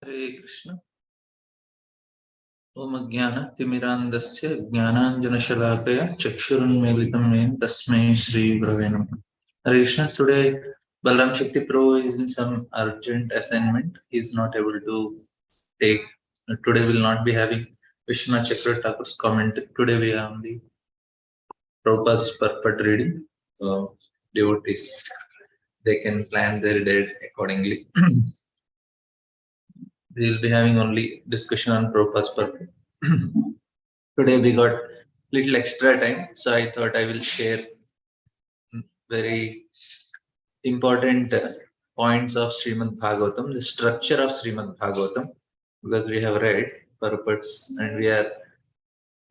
हरे कृष्ण। ओम अज्ञानतिमिरान्धस्य ज्ञानाञ्जनशलाकया चक्षुरुन्मीलितं येन तस्मै श्रीगुरवे नमः. Hare Krishna. Today Balaram Shakti Pro is in some urgent assignment. He is not able to take. Today will not be having Vishwanath Chakra Thakur's commentary. Today we have the Prabhupada's purport reading. Devotees, they can plan their day accordingly. We will be having only discussion on Prabhupada's purport. Today we got little extra time, so I thought I will share very important points of Srimad Bhagavatam, the structure of Srimad Bhagavatam, because we have read purports and we are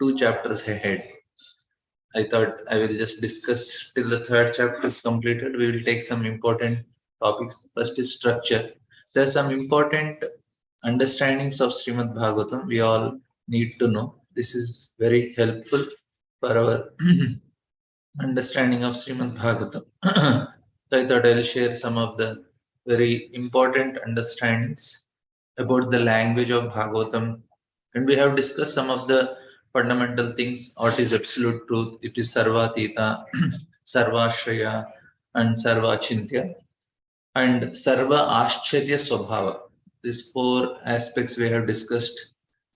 2 chapters ahead. I thought I will just discuss till the third chapter is completed. We will take some important topics. First is structure. There are some important understandings of Srimad Bhagavatam we all need to know. This is very helpful for our understanding of Srimad Bhagavatam. So I thought I'll share some of the very important understandings about the language of Bhagavatam. And we have discussed some of the fundamental things. What is absolute truth? It is Sarvatita, Sarvashraya, and Sarvachintya, and Sarva Ascharya Swabhava. These 4 aspects we have discussed.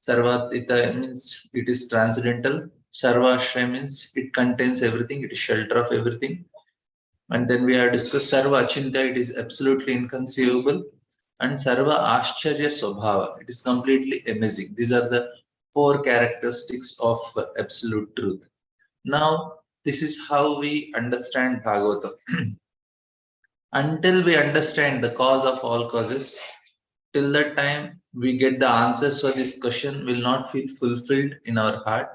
Sarvatita means it is transcendental. Sarvashraya means it contains everything, it is shelter of everything. And then we have discussed Sarva Achintya, it is absolutely inconceivable. And Sarva Ascharya Swabhava, it is completely amazing. These are the 4 characteristics of absolute truth. Now, this is how we understand Bhagavatam. Until we understand the cause of all causes, till that time we get the answers for this question, will not feel fulfilled in our heart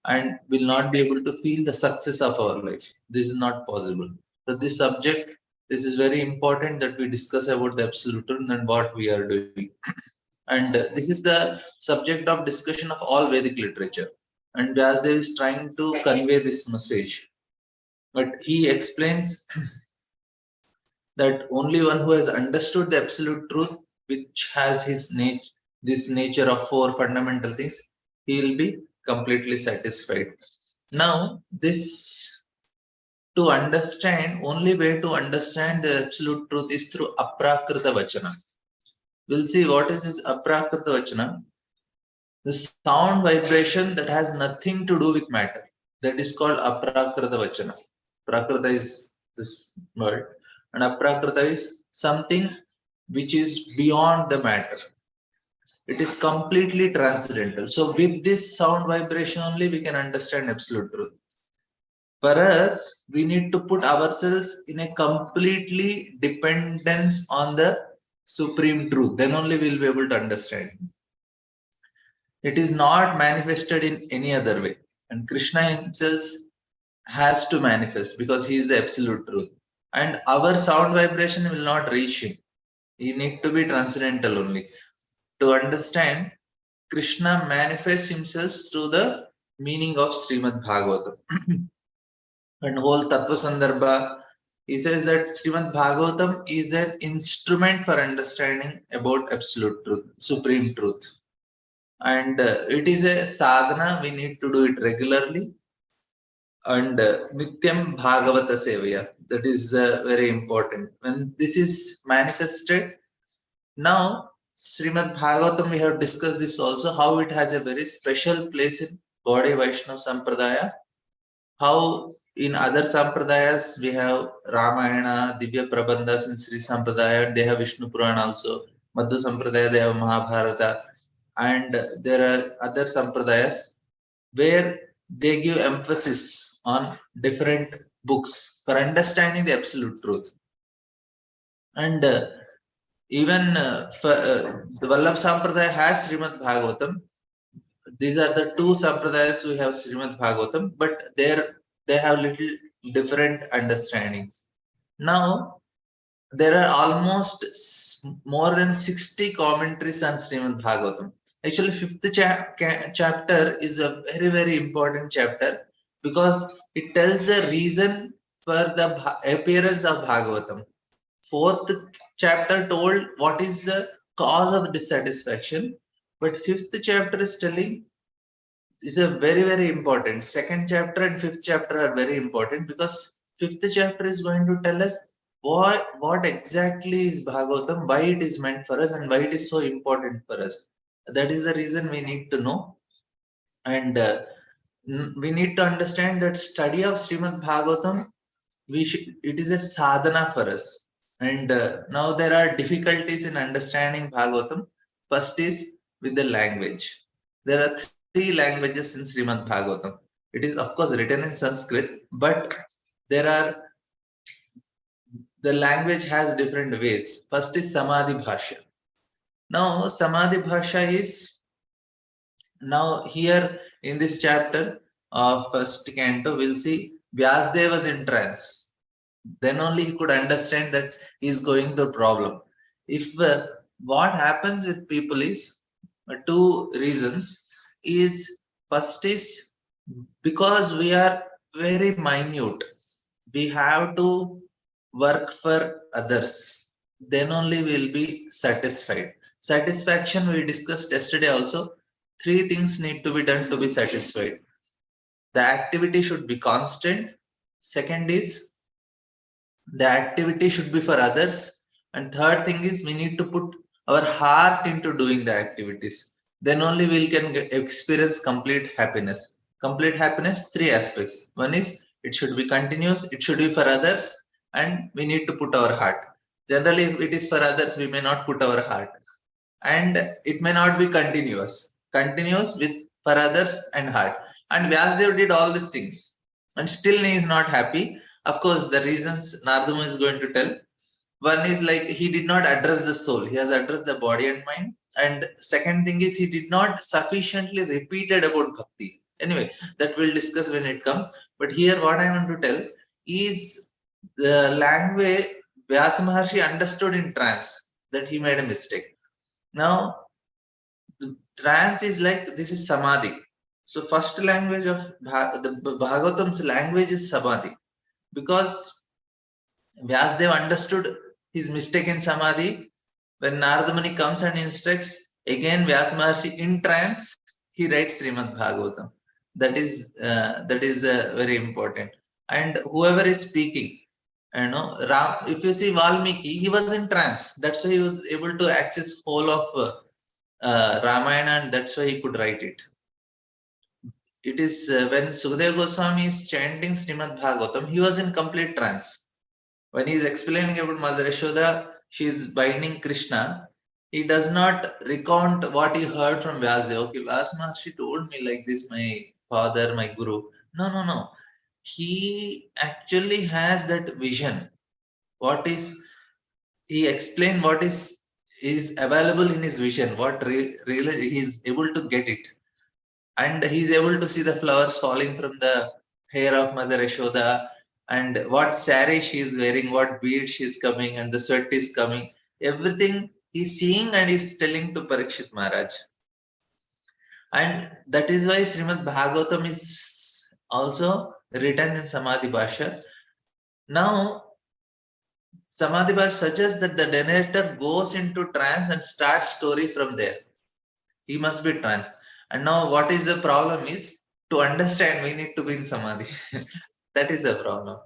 and will not be able to feel the success of our life. This is not possible. So this subject, this is very important that we discuss about the absolute truth and what we are doing. And this is the subject of discussion of all Vedic literature. And Vyasdev is trying to convey this message. But he explains that only one who has understood the absolute truth, which has his nature, this nature of 4 fundamental things, he will be completely satisfied. Now, this to understand, only way to understand the absolute truth is through aprakrita vachana. We'll see what is this aprakrita vachana. The sound vibration that has nothing to do with matter. That is called aprakrita vachana. Prakrita is this word, and aprakrita is something which is beyond the matter. It is completely transcendental. So with this sound vibration only we can understand absolute truth. For us, we need to put ourselves in a completely dependence on the supreme truth. Then only we'll be able to understand. It is not manifested in any other way. And Krishna himself has to manifest because he is the absolute truth. And our sound vibration will not reach him. He need to be transcendental only. To understand, Krishna manifests himself through the meaning of Srimad Bhagavatam. And whole Tattva Sandarbha, he says that Srimad Bhagavatam is an instrument for understanding about absolute truth, supreme truth. And it is a sadhana, we need to do it regularly. And Nityam Bhagavata Sevaya, that is very important. When this is manifested, now Srimad Bhagavatam, we have discussed this also, how it has a very special place in Gaudiya Vaishnava Sampradaya. How in other Sampradayas we have Ramayana, Divya Prabandhas in Sri Sampradaya, they have Vishnu Purana also. Madhu Sampradaya, they have Mahabharata. And there are other Sampradayas where they give emphasis on different books for understanding the absolute truth. And even the Vallabh Sampradaya has Srimad Bhagavatam. These are the 2 Sampradayas we have Srimad Bhagavatam, but they have little different understandings. Now, there are almost more than 60 commentaries on Srimad Bhagavatam. Actually, 5th chapter is a very, very important chapter because it tells the reason for the appearance of Bhagavatam. 4th chapter told what is the cause of dissatisfaction. But fifth chapter is telling is a very very important. Second chapter and fifth chapter are very important because fifth chapter is going to tell us what exactly is Bhagavatam, why it is meant for us, and why it is so important for us. That is the reason we need to know, and we need to understand that study of Srimad Bhagavatam, it is a sadhana for us. And now there are difficulties in understanding Bhagavatam. First is with the language. There are three languages in Srimad Bhagavatam. It is of course written in Sanskrit, but there are the language has different ways. First is Samadhi Bhasha. Now Samadhi Bhasha is now here in this chapter of first canto, we'll see Vyasdev was in trance. Then only he could understand that he is going through problem. If what happens with people is two reasons is first is because we are very minute, we have to work for others, then only we'll be satisfied. Satisfaction we discussed yesterday also. Three things need to be done to be satisfied. The activity should be constant. Second is the activity should be for others, and third thing is we need to put our heart into doing the activities. Then only we can experience complete happiness. Complete happiness, three aspects. One is it should be continuous, it should be for others, and we need to put our heart. Generally if it is for others we may not put our heart, and it may not be continuous with for others and heart. And Vyasdev did all these things and still he is not happy. Of course the reasons Narduma is going to tell. One is like he did not address the soul, he has addressed the body and mind. And second thing is he did not sufficiently repeated about bhakti. Anyway, that we'll discuss when it comes. But here what I want to tell is the language Vyasa Maharshi understood in trance that he made a mistake. Now trance is like this is samadhi. So first language of the Bhagavatam's language is samadhi, because Vyasdev understood his mistake in samadhi. When Narada Muni comes and instructs, again Vyasa Maharshi in trance, he writes Srimad Bhagavatam. That is very important. And whoever is speaking, Ram, if you see Valmiki, he was in trance. That's why he was able to access whole of Ramayana, and that's why he could write it. It is when Sukadeva Goswami is chanting Srimad Bhagavatam, he was in complete trance. When he is explaining about Mother Yashoda, she is binding Krishna. He does not recount what he heard from Vyasdev. Okay, Vyas Maharshi told me like this, my father, my guru. No, no, no. He actually has that vision. What is he explained? What is available in his vision? What really he is able to get it, and he's able to see the flowers falling from the hair of Mother Yashoda, and what saree she is wearing, what bead she is coming, and the sweat is coming. Everything he's seeing and he's telling to Parikshit Maharaj. And that is why Srimad Bhagavatam is also written in Samadhi Bhasha. Now, Samadhi Bhasha suggests that the narrator goes into trance and starts story from there. He must be trance. And now what is the problem is, to understand we need to be in samadhi. That is the problem.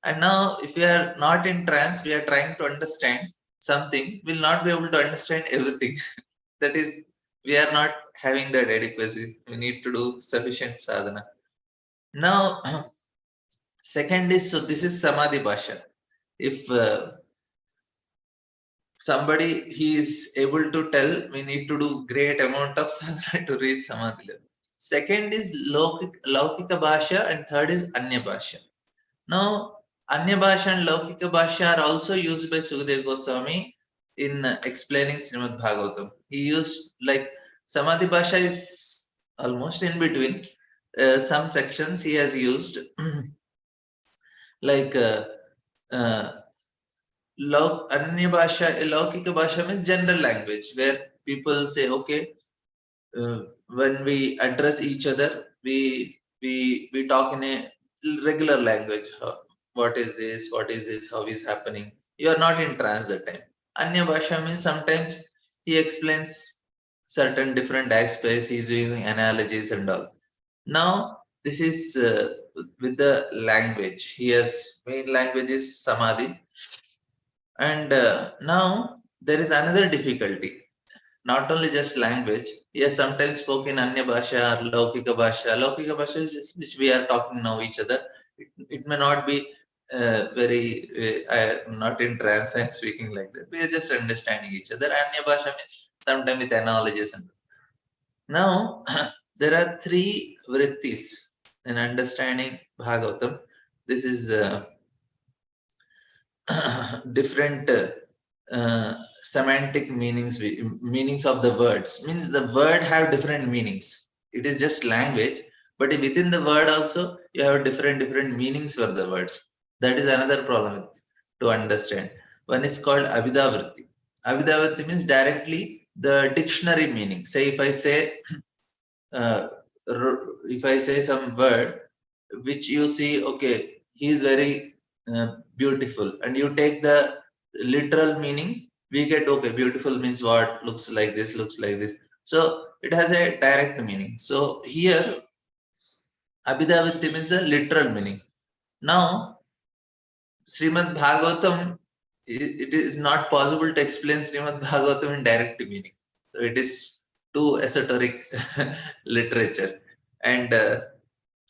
And now if we are not in trance, we are trying to understand something, we'll not be able to understand everything. That is, we are not having that adequacy. We need to do sufficient sadhana. Now second is, so this is samadhi bhasha. If somebody he is able to tell, we need to do great amount of sadhana to reach samadhi level. Second is laukika bhasha, and third is anya bhasha. Now anya bhasha and laukika bhasha are also used by Sukadeva Goswami in explaining Srimad Bhagavatam. He used like samadhi bhasha is almost in between. Some sections he has used like Anya Bhasha, Laukika Bhasha means general language, where people say, okay, when we address each other, we talk in a regular language. What is this? What is this? How is happening? You are not in trance that time. Anya Bhasha means sometimes he explains certain different aspects. He's using analogies and all. Now this is with the language. He has main language is Samadhi, and now there is another difficulty. Not only just language. He has sometimes spoken Anya Bhasha or Laukika Bhasha. Laukika Bhasha is which we are talking now each other. It may not be not in trance and speaking like that. We are just understanding each other. Anya Bhasha means sometimes with analogies. And now there are three vrittis in understanding Bhagavatam. This is different semantic meanings of the words. Means the word have different meanings. It is just language, but within the word also you have different meanings for the words. That is another problem to understand. One is called Abhidhavritti. Abhidhavritti means directly the dictionary meaning. Say uh, if I say some word which you see, okay, he is very beautiful, and you take the literal meaning, we get, okay, beautiful means what, looks like this, looks like this. So it has a direct meaning. So here Abhidhaviti means the literal meaning. Now Srimad Bhagavatam, it is not possible to explain Srimad Bhagavatam in direct meaning. So it is too esoteric literature. And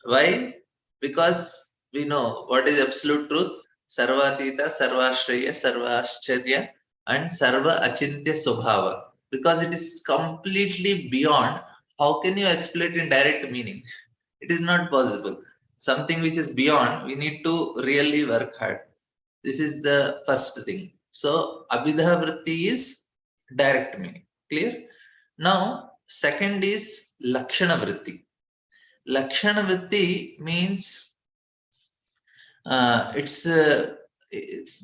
why? Because we know what is absolute truth. Sarvatita, Sarvashraya, Sarvashcharya, and Sarva Achintya Subhava. Because it is completely beyond. How can you explain it in direct meaning? It is not possible. Something which is beyond, we need to really work hard. This is the first thing. So Abhidha Vritti is direct meaning. Clear? Now, second is Lakshana Vritti. Lakshana Vritti means it's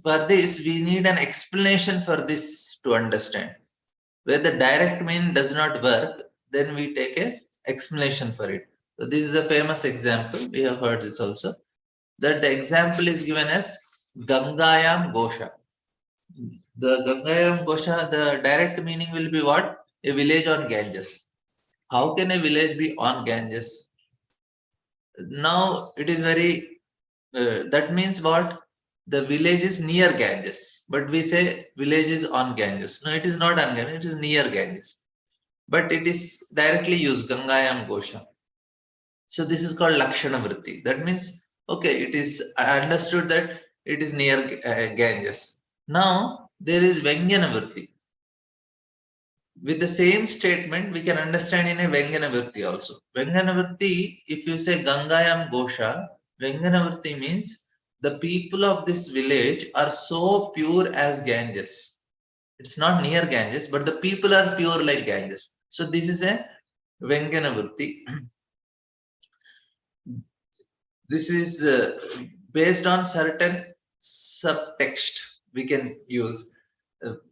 for this we need an explanation for this to understand. Where the direct mean does not work, then we take a explanation for it. So this is a famous example. We have heard this also. That the example is given as Gangayam Gosha. The Gangayam Gosha, the direct meaning will be what? A village on Ganges. How can a village be on Ganges? Now it is very, that means what? The village is near Ganges, but we say village is on Ganges. No, it is not on Ganges, it is near Ganges. But it is directly used, Gangayam Gosha. So this is called Lakshana Vritti. That means, okay, it is understood that it is near Ganges. Now there is Vyangyana Vritti. With the same statement, we can understand in a Vyangyana Vritti also. Vyangyana Vritti, if you say Gangayam Gosha, Vyangyana Vritti means the people of this village are so pure as Ganges. It's not near Ganges, but the people are pure like Ganges. So this is a Vyangyana Vritti. This is based on certain subtext we can use.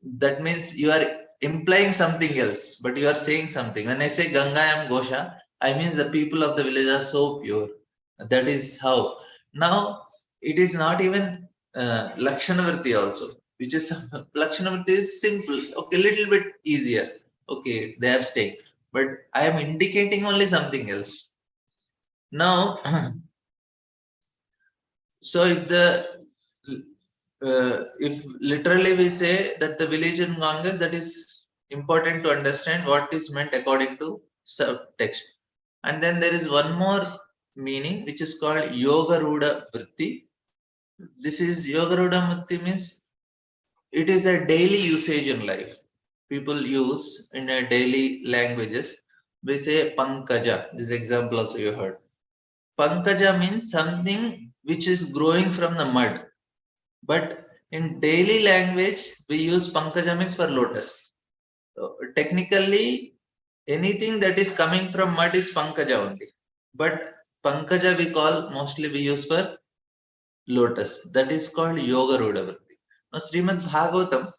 That means you are implying something else, but you are saying something. When I say Gangayam Gosha, I mean the people of the village are so pure. That is how. Now, it is not even Lakshanavrti also, which is Lakshanavrti is simple, okay, little bit easier. Okay, they are staying. But I am indicating only something else. Now, so if literally we say that the village in Ganges, that is important to understand what is meant according to subtext. And then there is one more meaning which is called Yoga Ruda Vritti. This is Yoga Ruda Vritti means it is a daily usage in life. People use in a daily languages. We say Pankaja. This example also you heard. Pankaja means something which is growing from the mud. But in daily language, we use Pankaja means for lotus. So technically, anything that is coming from mud is Pankaja only. But Pankaja we call, mostly we use for lotus. That is called Yoga Rudavritti. Now Srimad Bhagavatam,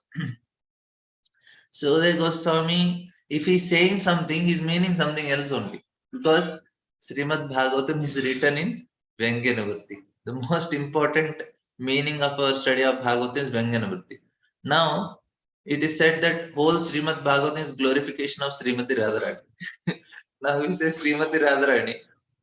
so Goswami, if he is saying something, he is meaning something else only. Because Srimad Bhagavatam is written in Vyangyanavrti. The most important meaning of our study of Bhagavatam is Vyangyanavrti. Now, it is said that whole Srimad Bhagavatam is glorification of Srimati Radharani. Now we say Srimati Radharani.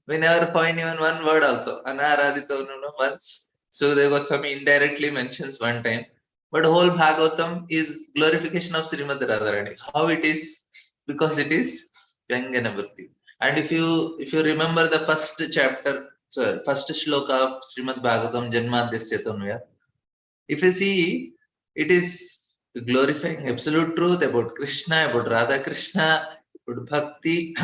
We never find even one word also. Anaradito once. So there was some indirectly mentions one time. But whole Bhagavatam is glorification of Srimati Radharani. How it is? Because it is Vyanganavritti. And if you remember the first chapter, sorry, first shloka of Srimad Bhagavatam, Janmadhyasya Tanvaya, if you see, it is glorifying absolute truth about Krishna, about Radha Krishna, about Bhakti.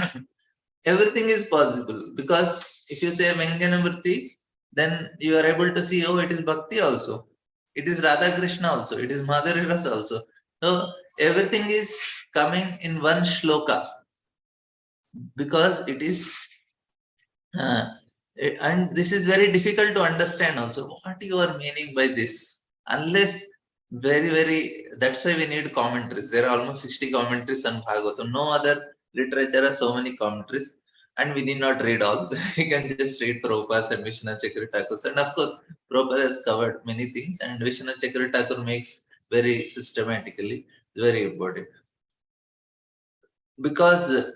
Everything is possible because if you say Vyanganavritti, then you are able to see, oh, it is Bhakti also. It is Radha Krishna also. It is Madhurya Rasa also. So everything is coming in one shloka because it is uh, and this is very difficult to understand also what you are meaning by this unless very that's why we need commentaries. There are almost 60 commentaries on Bhagavatam. No other literature has so many commentaries, and we need not read all. We can just read Prabhupada's and Vishnu Chakra Thakur's, and of course Prabhupada has covered many things, and Vishnu Chakra Thakur makes very systematically, very important because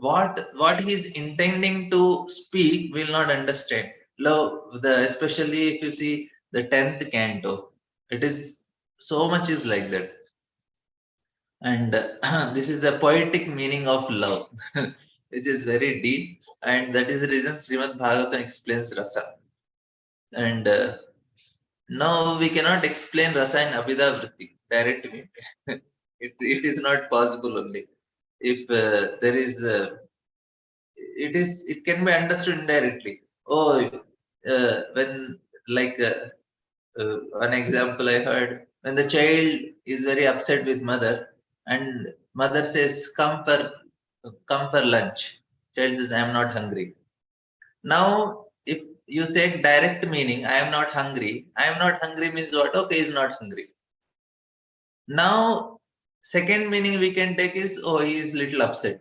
what he's intending to speak will not understand. Love the especially if you see the 10th canto, it is so much is like that, and this is a poetic meaning of love, which is very deep, and that is the reason Srimad Bhagavatam explains rasa. And now we cannot explain rasa in Abhida Vritti directly. It is not possible only if there is it can be understood indirectly. Oh, when like an example I heard, when the child is very upset with mother, and mother says come for lunch, child says I am not hungry. Now if you say direct meaning, I am not hungry, I am not hungry means what? Okay, he is not hungry. Now second meaning we can take is, oh, he is little upset.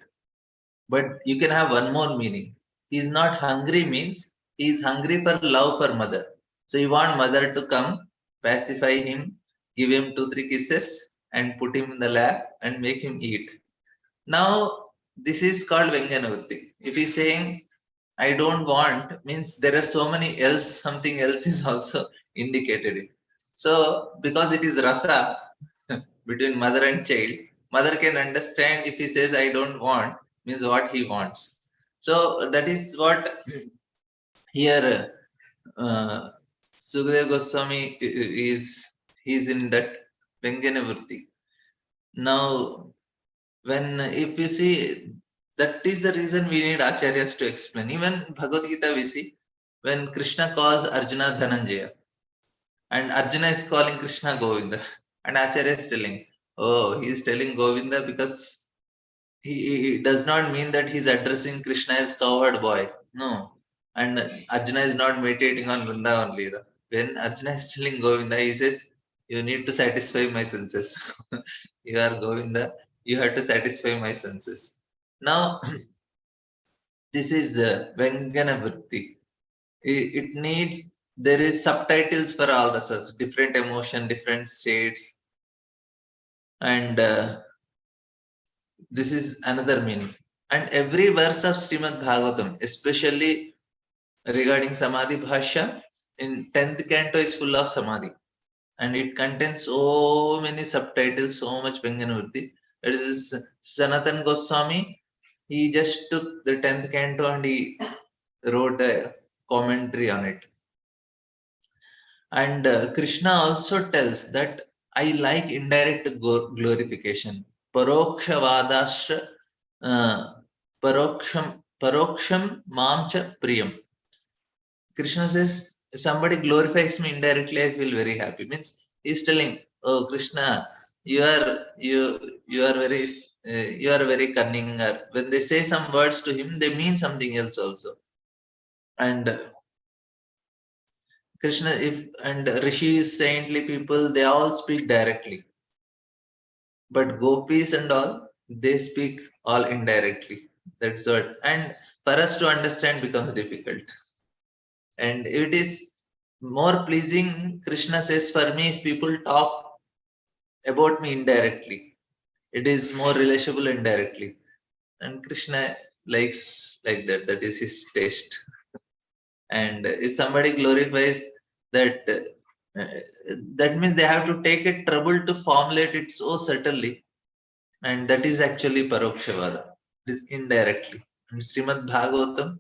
But you can have one more meaning. He is not hungry means he is hungry for love for mother. So you want mother to come, pacify him, give him 2 3 kisses, and put him in the lap and make him eat. Now this is called Vyanganavritti. If he's saying I don't want, means there are so many else, something else is also indicated. So because it is rasa between mother and child, mother can understand if he says I don't want means what he wants. So that is what here uh, Sukadeva Goswami is, he's in that Vyanganavritti. Now when if you see, that is the reason we need acharyas to explain. Even Bhagavad Gita we see when Krishna calls Arjuna Dhananjaya, and Arjuna is calling Krishna Govinda, and Acharya is telling, oh, he is telling Govinda because he does not mean that he's addressing Krishna as cowherd boy. No. And Arjuna is not meditating on Vrinda only. When Arjuna is telling Govinda, he says, you need to satisfy my senses. You are Govinda, you have to satisfy my senses. Now, this is Vyanganavritti. It needs, there is subtitles for all rasas, different emotion, different states, and this is another meaning. And every verse of Srimad Bhagavatam, especially regarding Samadhi Bhashya, in 10th canto is full of Samadhi, and it contains so many subtitles, so much Vyanganavritti. It is Sanatan Goswami, he just took the 10th canto and he wrote a commentary on it. And Krishna also tells that I like indirect glorification. Parokshavadasha paroksham mamcha priyam. Krishna says, if somebody glorifies me indirectly, I feel very happy. Means he's telling, oh Krishna, you are very you are very cunning. Or when they say some words to him, they mean something else also. And Krishna, if and rishis, saintly people, they all speak directly. But gopis and all, they speak all indirectly. That's what. And for us to understand becomes difficult. And it is more pleasing, Krishna says, for me, if people talk about me indirectly. It is more relatable indirectly. And Krishna likes like that. That is his taste. And if somebody glorifies that, that means they have to take a trouble to formulate it so subtly, and that is actually Parokshavad, indirectly. And Srimad Bhagavatam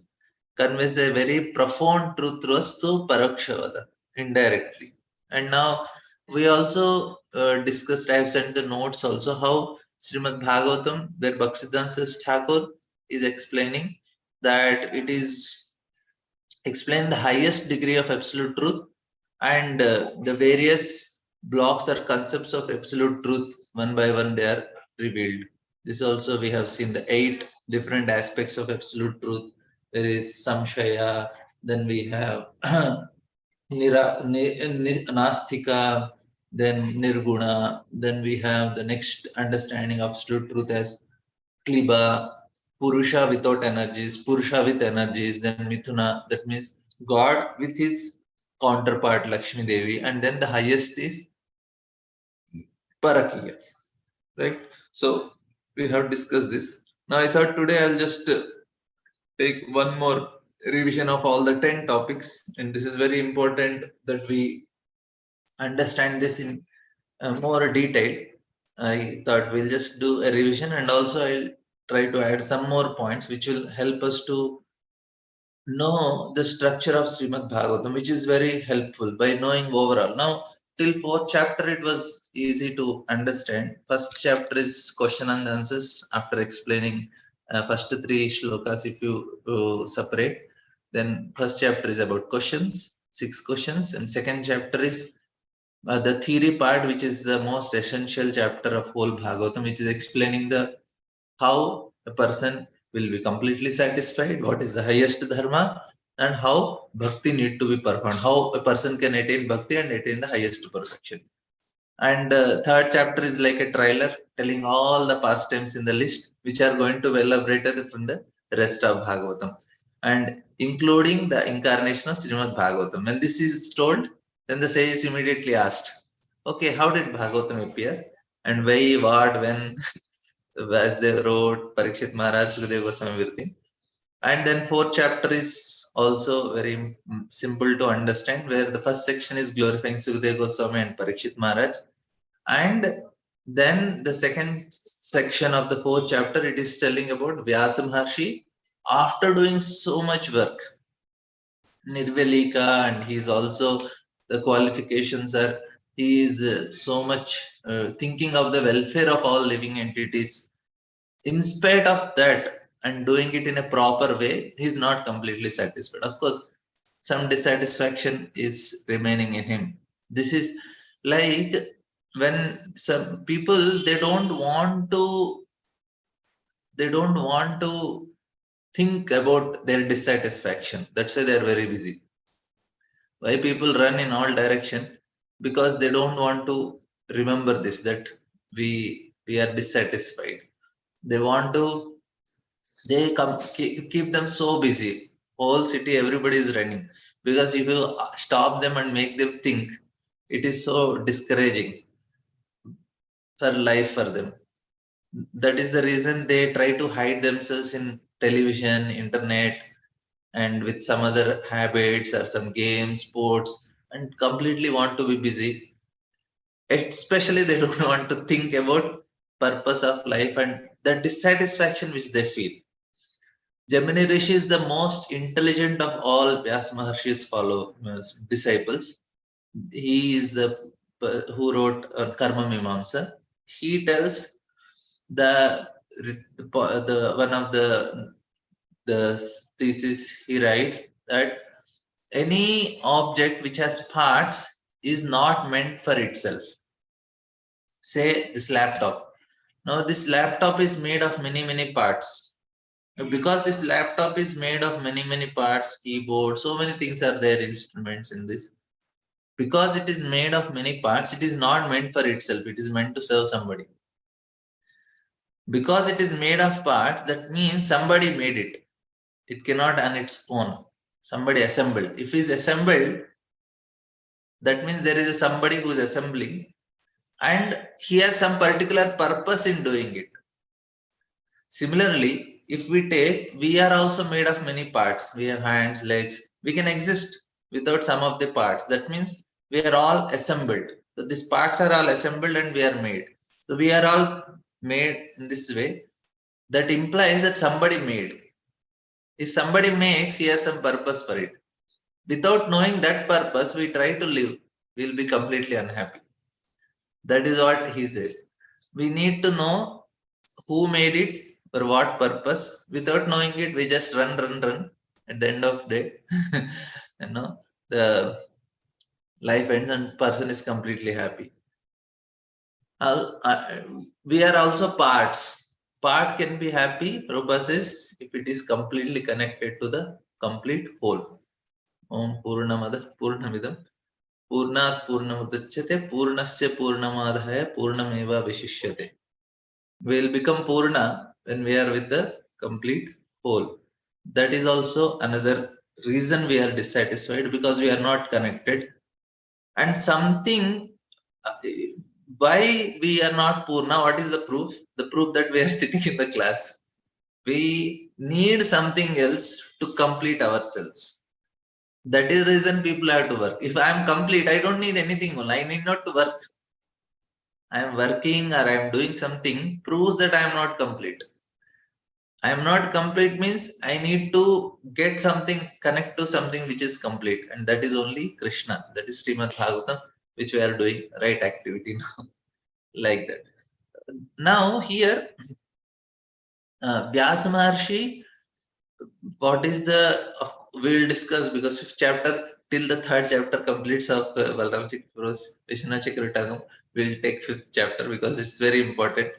conveys a very profound truth to us through Parokshavad, indirectly. And now we also discussed, I have sent the notes also, how Srimad Bhagavatam, where Bhaktisiddhanta Thakur is explaining that it is explain the highest degree of absolute truth, and the various blocks or concepts of absolute truth one by one they are revealed. This also we have seen the 8 different aspects of absolute truth. There is samshaya, then we have nastika, then nirguna, then we have the next understanding of absolute truth as kliba, purusha without energies, purusha with energies, then mithuna, that means God with his counterpart Lakshmi Devi, and then the highest is Parakiya, right? So we have discussed this. Now I thought today I'll just take one more revision of all the 10 topics, and this is very important that we understand this in more detail. I thought we'll just do a revision, and also I'll try to add some more points which will help us to know the structure of Srimad Bhagavatam, which is very helpful by knowing overall. Now, till fourth chapter, it was easy to understand. First chapter is question and answers after explaining first 3 shlokas. If you separate, then first chapter is about questions, 6 questions, and second chapter is the theory part, which is the most essential chapter of whole Bhagavatam, which is explaining the how a person will be completely satisfied, what is the highest dharma, and how bhakti need to be performed, how a person can attain bhakti and attain the highest perfection. And third chapter is like a trailer telling all the pastimes in the list, which are going to be elaborated from the rest of Bhagavatam, and including the incarnation of Srimad Bhagavatam. When this is told, then the sage is immediately asked, okay, how did Bhagavatam appear? And why, what, when, as they wrote, Parikshit Maharaj, Sukadeva Goswami, everything. And then fourth chapter is also very simple to understand, where the first section is glorifying Sukadeva Goswami and Parikshit Maharaj. And then the second section of the fourth chapter, it is telling about Vyasa Maharshi after doing so much work, Nirvalika, and he's also, the qualifications are, he is so much thinking of the welfare of all living entities. In spite of that, and doing it in a proper way, he's not completely satisfied. Of course, some dissatisfaction is remaining in him. This is like when some people they don't want to think about their dissatisfaction. That's why they're very busy. Why people run in all direction? Because they don't want to remember this, that we are dissatisfied. They want to, they come keep them so busy. Whole city, everybody is running, because if you stop them and make them think, it is so discouraging for life for them. That is the reason they try to hide themselves in television, internet, and with some other habits or some games, sports, and completely want to be busy. Especially they don't want to think about purpose of life and the dissatisfaction which they feel. Gemini Rishi is the most intelligent of all Vyas Maharshi's disciples. He is the who wrote Karma Mimamsa. He tells the one of the thesis he writes that any object which has parts is not meant for itself. Say this laptop. Now this laptop is made of many parts. Because this laptop is made of many parts, keyboard, so many things are there, instruments in this. Because it is made of many parts, it is not meant for itself. It is meant to serve somebody. Because it is made of parts, that means somebody made it. It cannot on its own. Somebody assembled. If it is assembled, that means there is somebody who is assembling, and he has some particular purpose in doing it. Similarly, if we are also made of many parts. We have hands, legs. We can exist without some of the parts. That means we are all assembled. So these parts are all assembled and we are made. So we are all made in this way. That implies that somebody made. If somebody makes, he has some purpose for it. Without knowing that purpose, we try to live. We'll be completely unhappy. That is what he says. We need to know who made it, for what purpose. Without knowing it, we just run. At the end of the day, the life ends and person is completely happy. We are also parts. Part can be happy. Prabhupada says if it is completely connected to the complete whole. Om Purnamada Purnamidam Purnat Purnamudachyate Purnasya Purnamadhaya Purnameva Vishishyate. We will become Purna when we are with the complete whole. That is also another reason we are dissatisfied, because we are not connected. And something, why we are not Purna, what is the proof? The proof that we are sitting in the class. We need something else to complete ourselves. That is the reason people have to work. If I am complete, I don't need anything. I need not to work. I am working or I am doing something proves that I am not complete. I am not complete means I need to get something, connect to something which is complete, and that is only Krishna. That is Srimad Bhagavatam, which we are doing right activity now, like that. Now here, Vyasa Maharshi, what is the, we will discuss, because fifth chapter till the third chapter completes of Balram Chakravas Vishnu Chakravitagam. We will take fifth chapter because it's very important.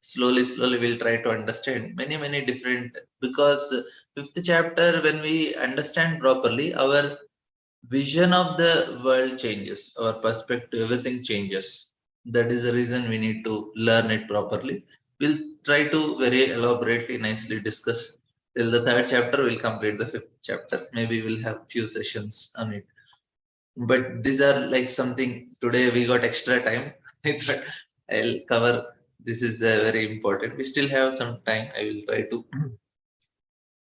Slowly we'll try to understand many different, because fifth chapter, when we understand properly, our vision of the world changes, our perspective, everything changes. That is the reason we need to learn it properly. We'll try to very elaborately, nicely discuss till the third chapter. We'll complete the fifth chapter. Maybe we'll have few sessions on it, but these are like something today we got extra time. I'll cover. This is very important. We still have some time. I will try to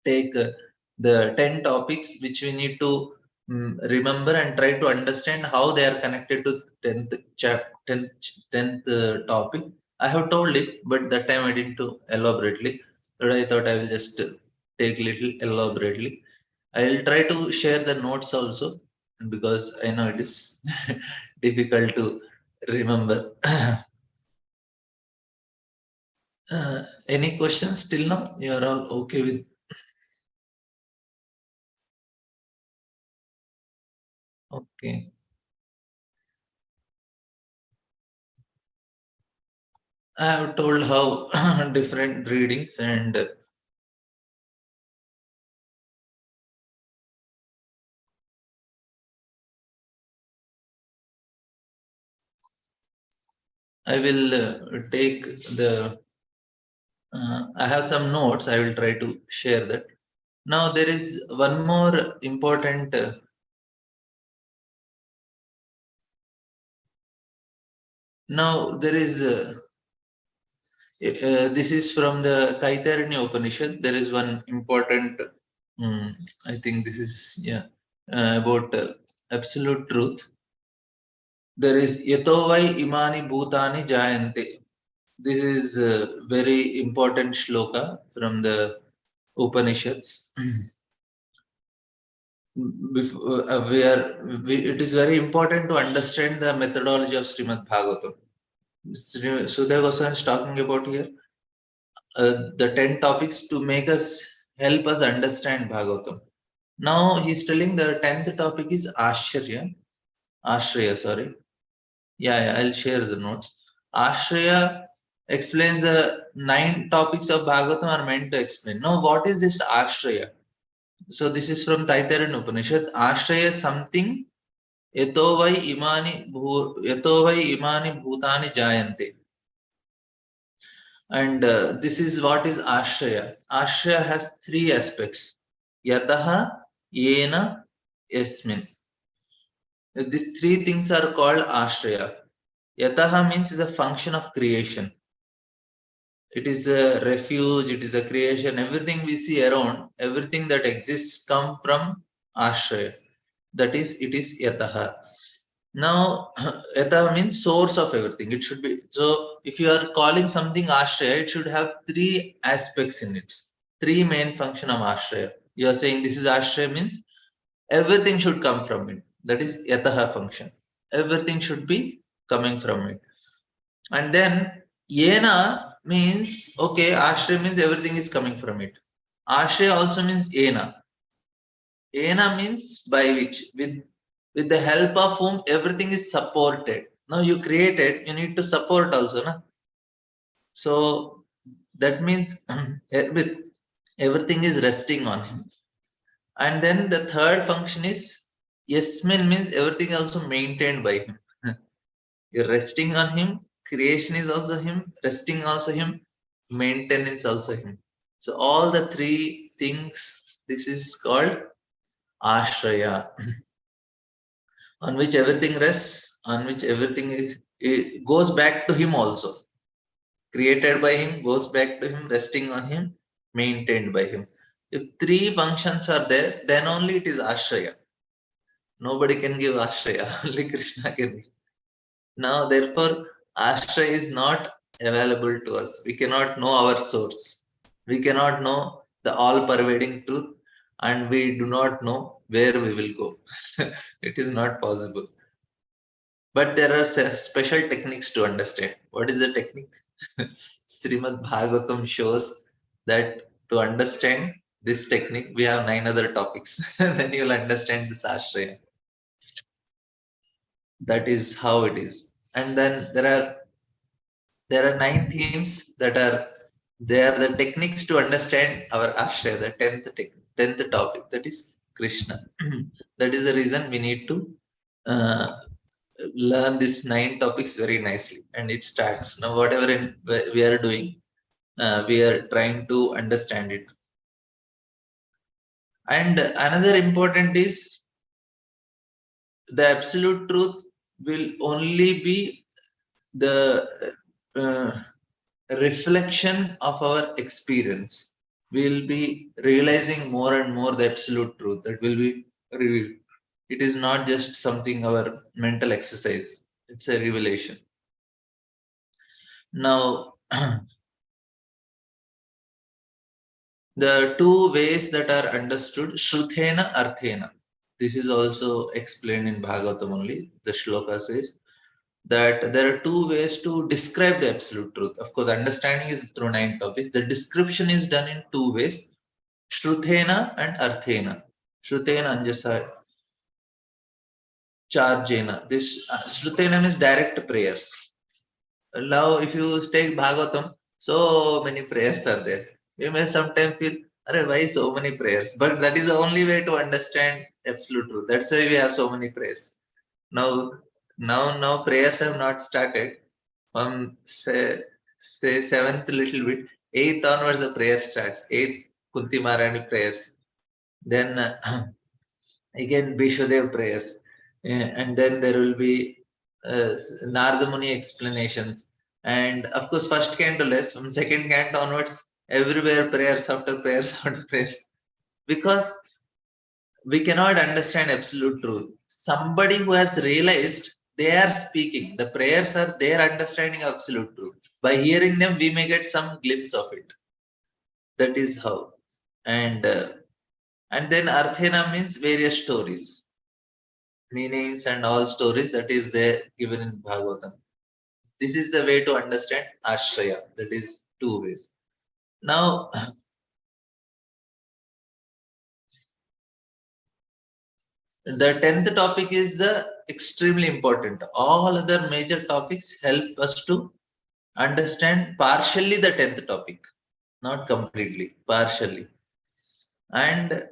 take the 10 topics which we need to remember and try to understand how they are connected to 10th chap 10th topic. I have told it, but that time I didn't do elaborately. Today I thought I will just take little elaborately. I will try to share the notes also, because I know it is difficult to remember. Any questions till now? You are all okay with? Okay. I have told how different readings, and I will take the. I have some notes. I will try to share that. Now there is one more important. Now there is. This is from the Taittiriya Upanishad. There is one important. I think this is, yeah, about absolute truth. There is Yatovai imani bhutani jayante. This is a very important shloka from the Upanishads. It is very important to understand the methodology of Srimad Bhagavatam. Sudhir Goswami is talking about here the 10 topics to make us, help us understand Bhagavatam. Now he's telling the 10th topic is Ashraya, sorry. Yeah, I'll share the notes. Ashraya explains the 9 topics of Bhagavatam are meant to explain. Now, what is this Ashraya? So, this is from Taittiriya Upanishad. Ashraya is something yatovai imani bhutani jayante. And this is what is Ashraya. Ashraya has 3 aspects. Yataha, Yena, Yasmin. These 3 things are called Ashraya. Yataha means is a function of creation. It is a refuge, it is a creation. Everything we see around, everything that exists come from Ashraya. That is, it is Yataha. Now, Yataha means source of everything. It should be, so if you are calling something Ashraya, it should have three aspects in it. Three main function of Ashraya. You are saying this is Ashraya means everything should come from it. That is Yataha function. Everything should be coming from it. And then Yena means, okay, Ashraya means everything is coming from it. Ashraya also means Yena. Yena means by which, with the help of whom everything is supported. Now you created, you need to support also. Na? So that means everything is resting on him. And then the third function is Yasmin means everything also maintained by him. You're resting on him, creation is also him, resting also him, maintenance also him. So all the three things, this is called Ashraya, on which everything rests, on which everything is, it goes back to him also. Created by him, goes back to him, resting on him, maintained by him. If three functions are there, then only it is Ashraya. Nobody can give Ashraya, only Krishna can give. Now, therefore, Ashraya is not available to us. We cannot know our source. We cannot know the all-pervading truth, and we do not know where we will go. It is not possible. But there are special techniques to understand. What is the technique? Srimad Bhagavatam shows that to understand this technique, we have 9 other topics. Then you will understand this Ashraya. That is how it is. And then there are 9 themes that are, they are the techniques to understand our Ashraya, the 10th topic, that is Krishna. That is the reason we need to uh, learn these 9 topics very nicely. And it starts now, whatever we are doing, we are trying to understand it. And another important is the absolute truth will only be the uh, reflection of our experience. We'll be realizing more and more the absolute truth that will be revealed. It is not just something our mental exercise, it's a revelation. Now, the two ways that are understood, Shruthena Arthena. This is also explained in Bhagavatam only. The shloka says that there are two ways to describe the absolute truth. Of course, understanding is through 9 topics. The description is done in 2 ways, Shruthena and Arthena. Shrutena Anjasa Charjena. This Shrutena means direct prayers. Now, if you take Bhagavatam, so many prayers are there. You may sometimes feel, why so many prayers? But that is the only way to understand absolute truth. That's why we have so many prayers. Now prayers have not started. From say 7th little bit, 8th onwards the prayer starts. 8th Kunti Maharani prayers. Then again Bhishadev prayers. And then there will be Narada Muni explanations. And of course, first canto less, from second canto onwards, everywhere prayers after prayers after prayers. Because we cannot understand absolute truth. Somebody who has realized, they are speaking. The prayers are their understanding of absolute truth. By hearing them, we may get some glimpse of it. That is how. And then Arthena means various stories, meanings and all stories that is there given in Bhagavatam. This is the way to understand Ashraya. That is 2 ways. Now, the 10th topic is the extremely important. All other major topics help us to understand partially the 10th topic, not completely, partially. And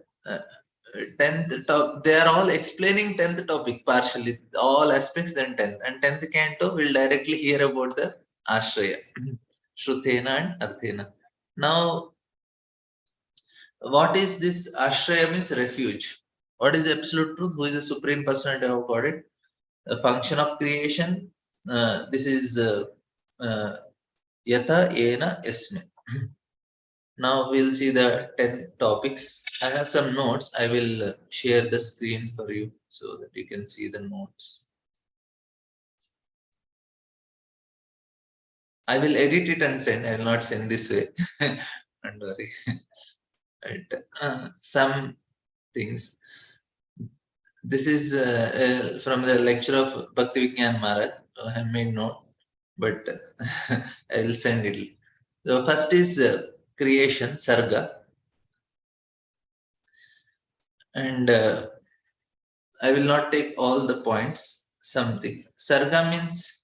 10th topic, they are all explaining 10th topic partially, all aspects, then 10th. And 10th canto will directly hear about the Ashraya, Shruthena and Arthena. Now, what is this Ashraya means refuge? What is absolute truth? Who is the supreme personality of God? A function of creation, This is Yata Ena Esme. Now we'll see the 10 topics. I have some notes. I will share the screen for you so that you can see the notes. I will edit it and send. I will not send this way. Don't worry. Right. Some things. This is from the lecture of Bhakti Vigyan Maharaj. I made note, but I will send it. The first is creation, Sarga. And I will not take all the points. Something. Sarga means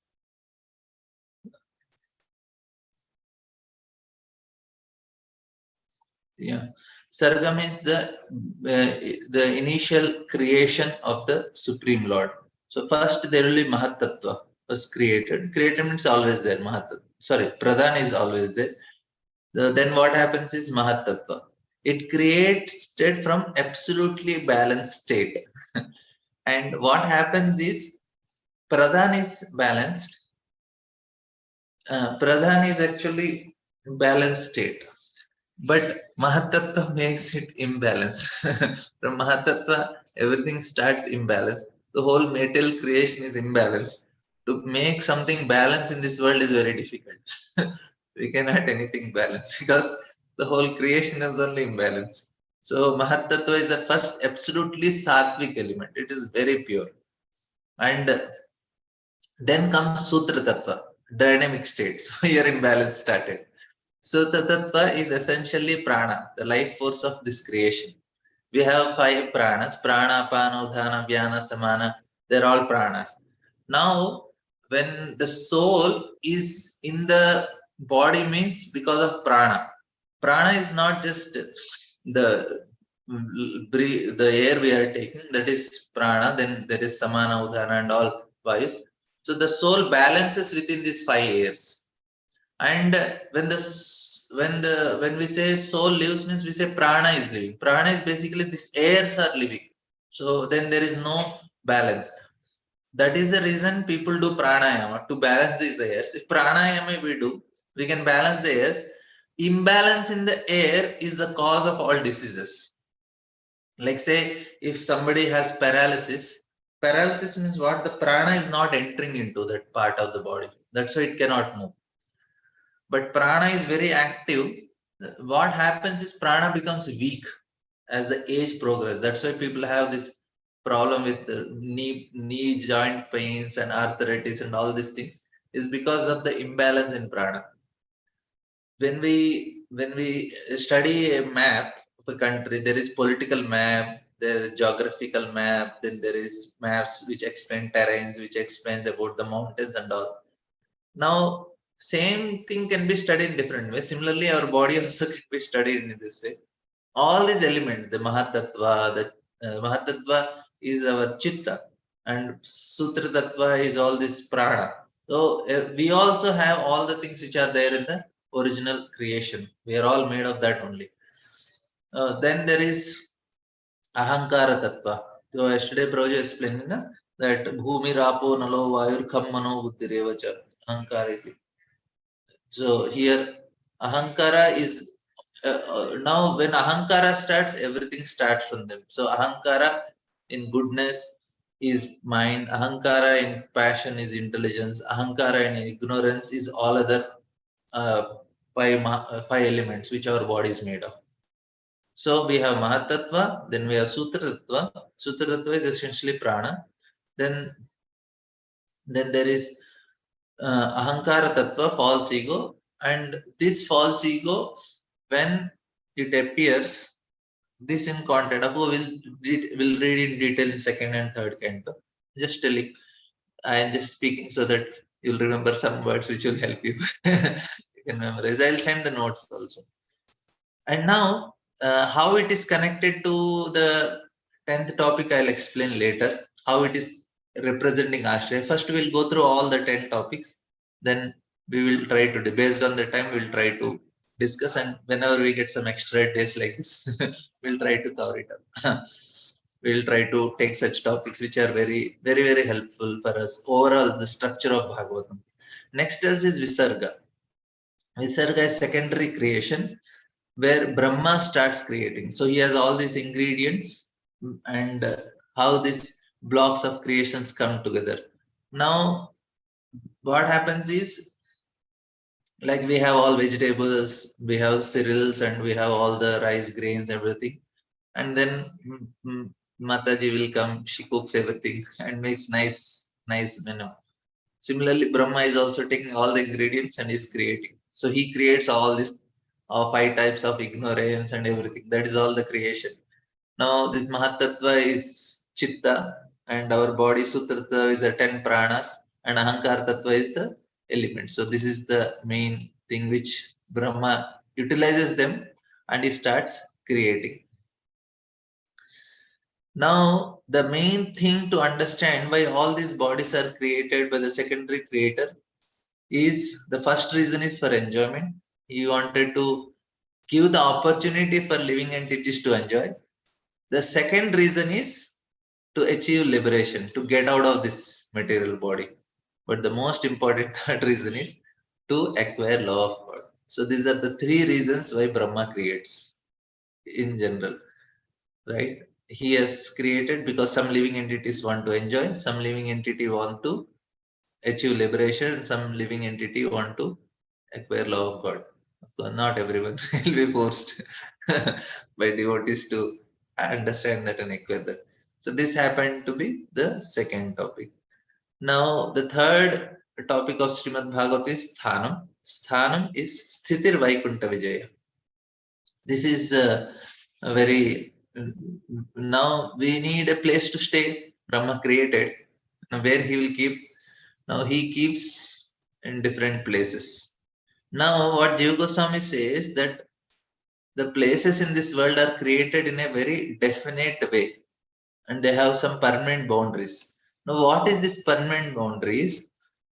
Sarga means the initial creation of the Supreme Lord. So first there will be Mahatattva was created. Created means always there. Pradhan is always there. So then what happens is Mahatattva. It creates state from absolutely balanced state. And what happens is Pradhan is balanced. Pradhan is actually balanced state. But Mahatattva makes it imbalanced. From Mahatattva, everything starts imbalanced. The whole material creation is imbalanced. To make something balanced in this world is very difficult. We cannot anything balanced because the whole creation is only imbalanced. So Mahatattva is the first absolutely sattvic element. It is very pure. And then comes Sutra Tattva, dynamic state. So here imbalance started. So the tattva is essentially prana, the life force of this creation. We have 5 pranas: prana, apana, udhana, vyana, samana. They're all pranas. Now, when the soul is in the body means because of prana. Prana is not just the the air we are taking, that is prana. Then there is samana, udhana, and all vayus. So the soul balances within these 5 airs. And when we say soul lives means we say prana is living. Prana is basically these airs are living. So then there is no balance. That is the reason people do pranayama to balance these airs. If pranayama we do, we can balance the airs. Imbalance in the air is the cause of all diseases. Like say if somebody has paralysis, paralysis means what? The prana is not entering into that part of the body. That's why it cannot move. But prana is very active. What happens is prana becomes weak as the age progresses. That's why people have this problem with the knee joint pains and arthritis and all these things, is because of the imbalance in prana. When we study a map of a country, there is political map, there is geographical map, then there is maps which explain terrains, which explains about the mountains and all. Now, same thing can be studied in different ways. Similarly, our body also can be studied in this way. All these elements, the Mahatattva is our Chitta, and Sutra Tattva is all this Prana. So, we also have all the things which are there in the original creation. We are all made of that only. Then there is Ahankara Tattva. So, yesterday, Prabhuji explained that Bhumi Rapo Nalo Vayur Kham Mano Buddhirevacha Ahankara. So here Ahankara is now when Ahankara starts, everything starts from them. So Ahankara in goodness is mind, Ahankara in passion is intelligence, Ahankara in ignorance is all other 5 elements which our body is made of. So we have Mahatattva, then we have Sutra Tattva. Sutra Tattva is essentially prana. Then there is Ahankara Tattva, false ego, and this false ego, when it appears, this in content of will read in detail in second and third canto. Just telling, I am just speaking so that you'll remember some words which will help you. You can memorize. I'll send the notes also. And now, how it is connected to the 10th topic, I'll explain later. How it is representing Ashraya. First, we'll go through all the 10 topics. Then we will try to, based on the time, we'll try to discuss. And whenever we get some extra days like this, we'll try to cover it up. we'll try to take such topics which are very, very, very helpful for us. Overall, the structure of Bhagavatam. Next else is Visarga. Visarga is secondary creation where Brahma starts creating. So he has all these ingredients and how these blocks of creations come together. Now, what happens is, like, we have all vegetables, we have cereals, and we have all the rice grains, everything. And then Mataji will come, she cooks everything and makes nice menu. Similarly, Brahma is also taking all the ingredients and is creating. So he creates all these five types of ignorance and everything. That is all the creation. Now, this Mahatattva is Chitta, and our body Sutratattva is the 10 pranas, and Ahankar Tattva is the element. So, this is the main thing which Brahma utilizes them and he starts creating. Now, the main thing to understand why all these bodies are created by the secondary creator is, the first reason is for enjoyment. He wanted to give the opportunity for living entities to enjoy. The second reason is to achieve liberation, to get out of this material body. But the most important third reason is to acquire love of God. So these are the three reasons why Brahma creates in general, right? He has created because some living entities want to enjoy, some living entity want to achieve liberation, and some living entity want to acquire love of God. Of course, not everyone will be forced by devotees to understand that and acquire that. So this happened to be the second topic. Now the third topic of Srimad Bhagavatam is Sthanam. Sthanam is Sthitir Vaikunta Vijaya. This is a very, now we need a place to stay. Brahma created. Now where he will keep? Now he keeps in different places. Now what Jiva Goswami says, that the places in this world are created in a very definite way and they have some permanent boundaries. Now what is this permanent boundaries?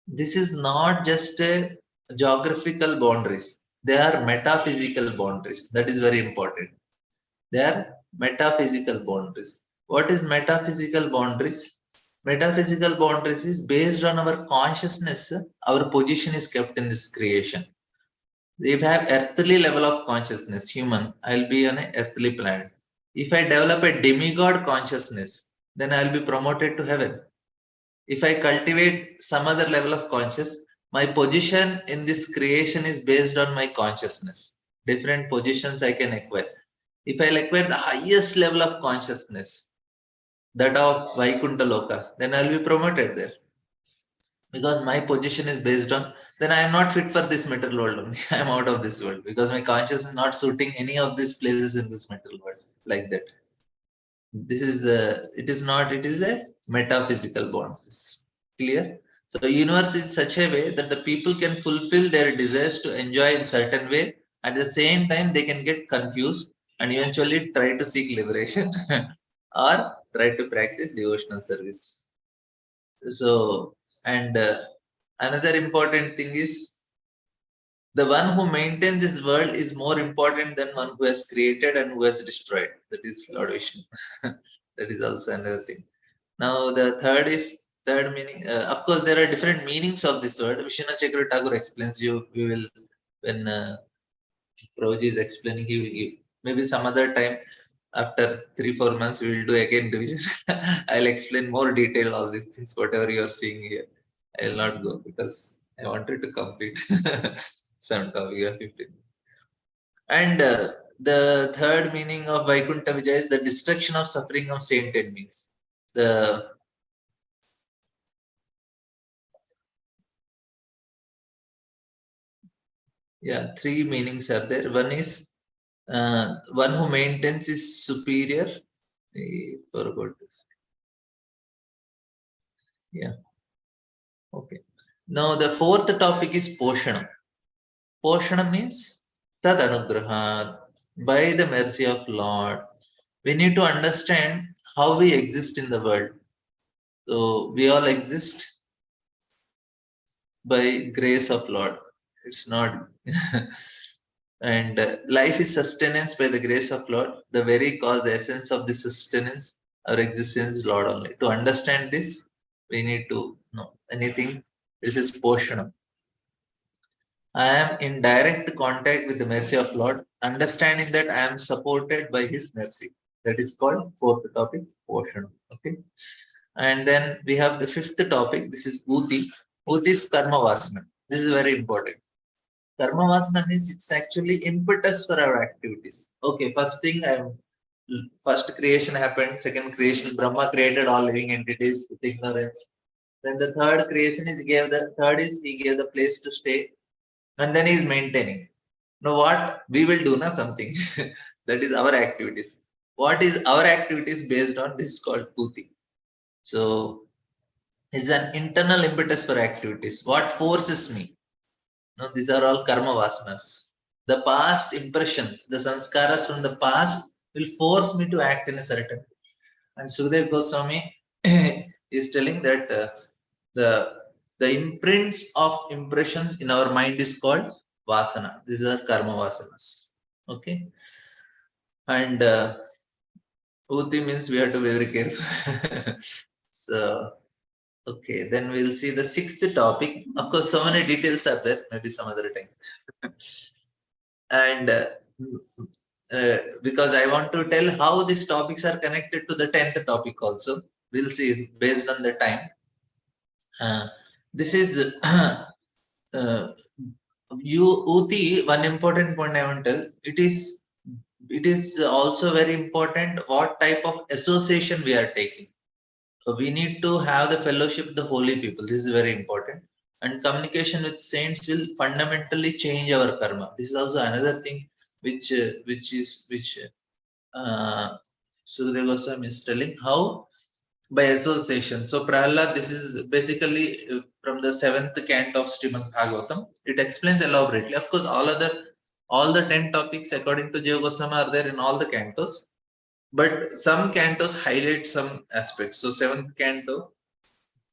This is not just a geographical boundaries. They are metaphysical boundaries. That is very important. They are metaphysical boundaries. What is metaphysical boundaries? Metaphysical boundaries is based on our consciousness. Our position is kept in this creation. If I have earthly level of consciousness, human, I'll be on an earthly planet. If I develop a demigod consciousness, then I'll be promoted to heaven. If I cultivate some other level of conscious, my position in this creation is based on my consciousness. Different positions I can acquire. If I acquire the highest level of consciousness, that of Vaikuntha Loka, then I'll be promoted there. Because my position is based on, then I am not fit for this material world only. I am out of this world because my consciousness is not suiting any of these places in this material world like that. This is it is not, it is a metaphysical bond. It's clear. So universe is such a way that the people can fulfill their desires to enjoy in certain way. At the same time, they can get confused and eventually try to seek liberation or try to practice devotional service. So, and another important thing is, the one who maintains this world is more important than one who has created and who has destroyed. That is Lord Vishnu. That is also another thing. Now the third meaning. Of course, there are different meanings of this word. Vishwanath Chakravarti Thakur explains. We will, when Prabhuji is explaining, he will give. Maybe some other time, after 3-4 months, we will do again revision. I'll explain more detail all these things. Whatever you are seeing here, I will not go because I wanted to complete some topic of 15. And the third meaning of Vaikuntha Vijaya is the destruction of suffering of sainted beings. The three meanings are there. One is one who maintains is superior. I forgot this. Yeah. Okay. Now the fourth topic is Poshanam. Poshanam means Tad Anugraha, by the mercy of Lord. We need to understand how we exist in the world. So we all exist by grace of Lord. It's not and life is sustenance by the grace of Lord. The very cause, the essence of the sustenance Our existence is Lord only. To understand this, we need to know anything. This is Poshanam. I am in direct contact with the mercy of Lord, understanding that I am supported by His mercy. That is called fourth topic, Poshanam. Okay. And then we have the fifth topic. This is Uti. Uti is Karma Vasana. This is very important. Karma Vasana means it's actually impetus for our activities. Okay, first thing, first creation happened, second creation, Brahma created all living entities with ignorance. Then the third creation is he gave the place to stay, and then he is maintaining. Now what we will do now something that is our activities. What is our activities based on? This is called Uti. So it's an internal impetus for activities. What forces me? No, these are all karma vasanas. The past impressions, the sanskaras from the past will force me to act in a certain way. And Sukhdev Goswami is telling that the the imprints of impressions in our mind is called vasana. These are karma vasanas. Okay, and Uti means we have to be very careful. So okay, then we'll see the sixth topic. Of course, so many details are there. Maybe some other time. And because I want to tell how these topics are connected to the 10th topic also. We'll see based on the time. This is Uti. One important point I want to tell. It is also very important what type of association we are taking. So we need to have the fellowship with the holy people. This is very important. And communication with saints will fundamentally change our karma. This is also another thing which Sukadeva Goswami is telling, how by association. So Prahlad, this is basically from the 7th canto of Srimad Bhagavatam. It explains elaborately. Of course, all the 10 topics according to Jiva Goswami are there in all the cantos. But some cantos highlight some aspects. So 7th canto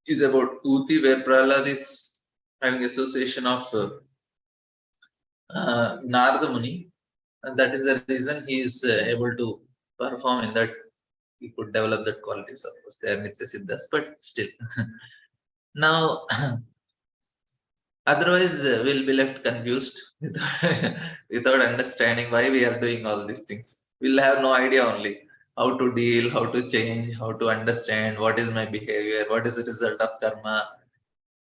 is about Uti, where Prahlad is having association of Narada Muni, and that is the reason he is able to perform in that. He could develop that qualities. Of course, they are Nitya Siddhas, but still. Now, otherwise, we'll be left confused without understanding why we are doing all these things. We'll have no idea only how to deal, how to change, how to understand what is my behavior, what is the result of karma.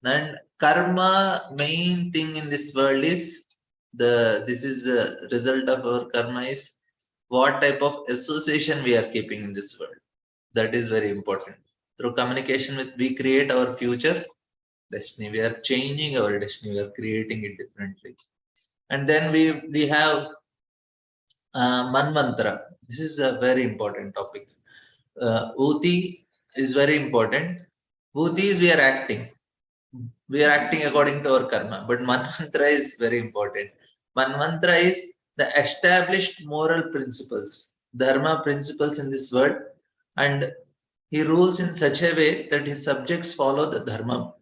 And karma, main thing in this world is this is the result of our karma is what type of association we are keeping in this world. That is very important. Through communication with, we create our future destiny. We are changing our destiny. We are creating it differently. And then we have Manmantra. This is a very important topic. Uti is very important. Uti is we are acting. We are acting according to our karma. But Manmantra is very important. Manmantra is the established moral principles, dharma principles in this world, and he rules in such a way that his subjects follow the dharma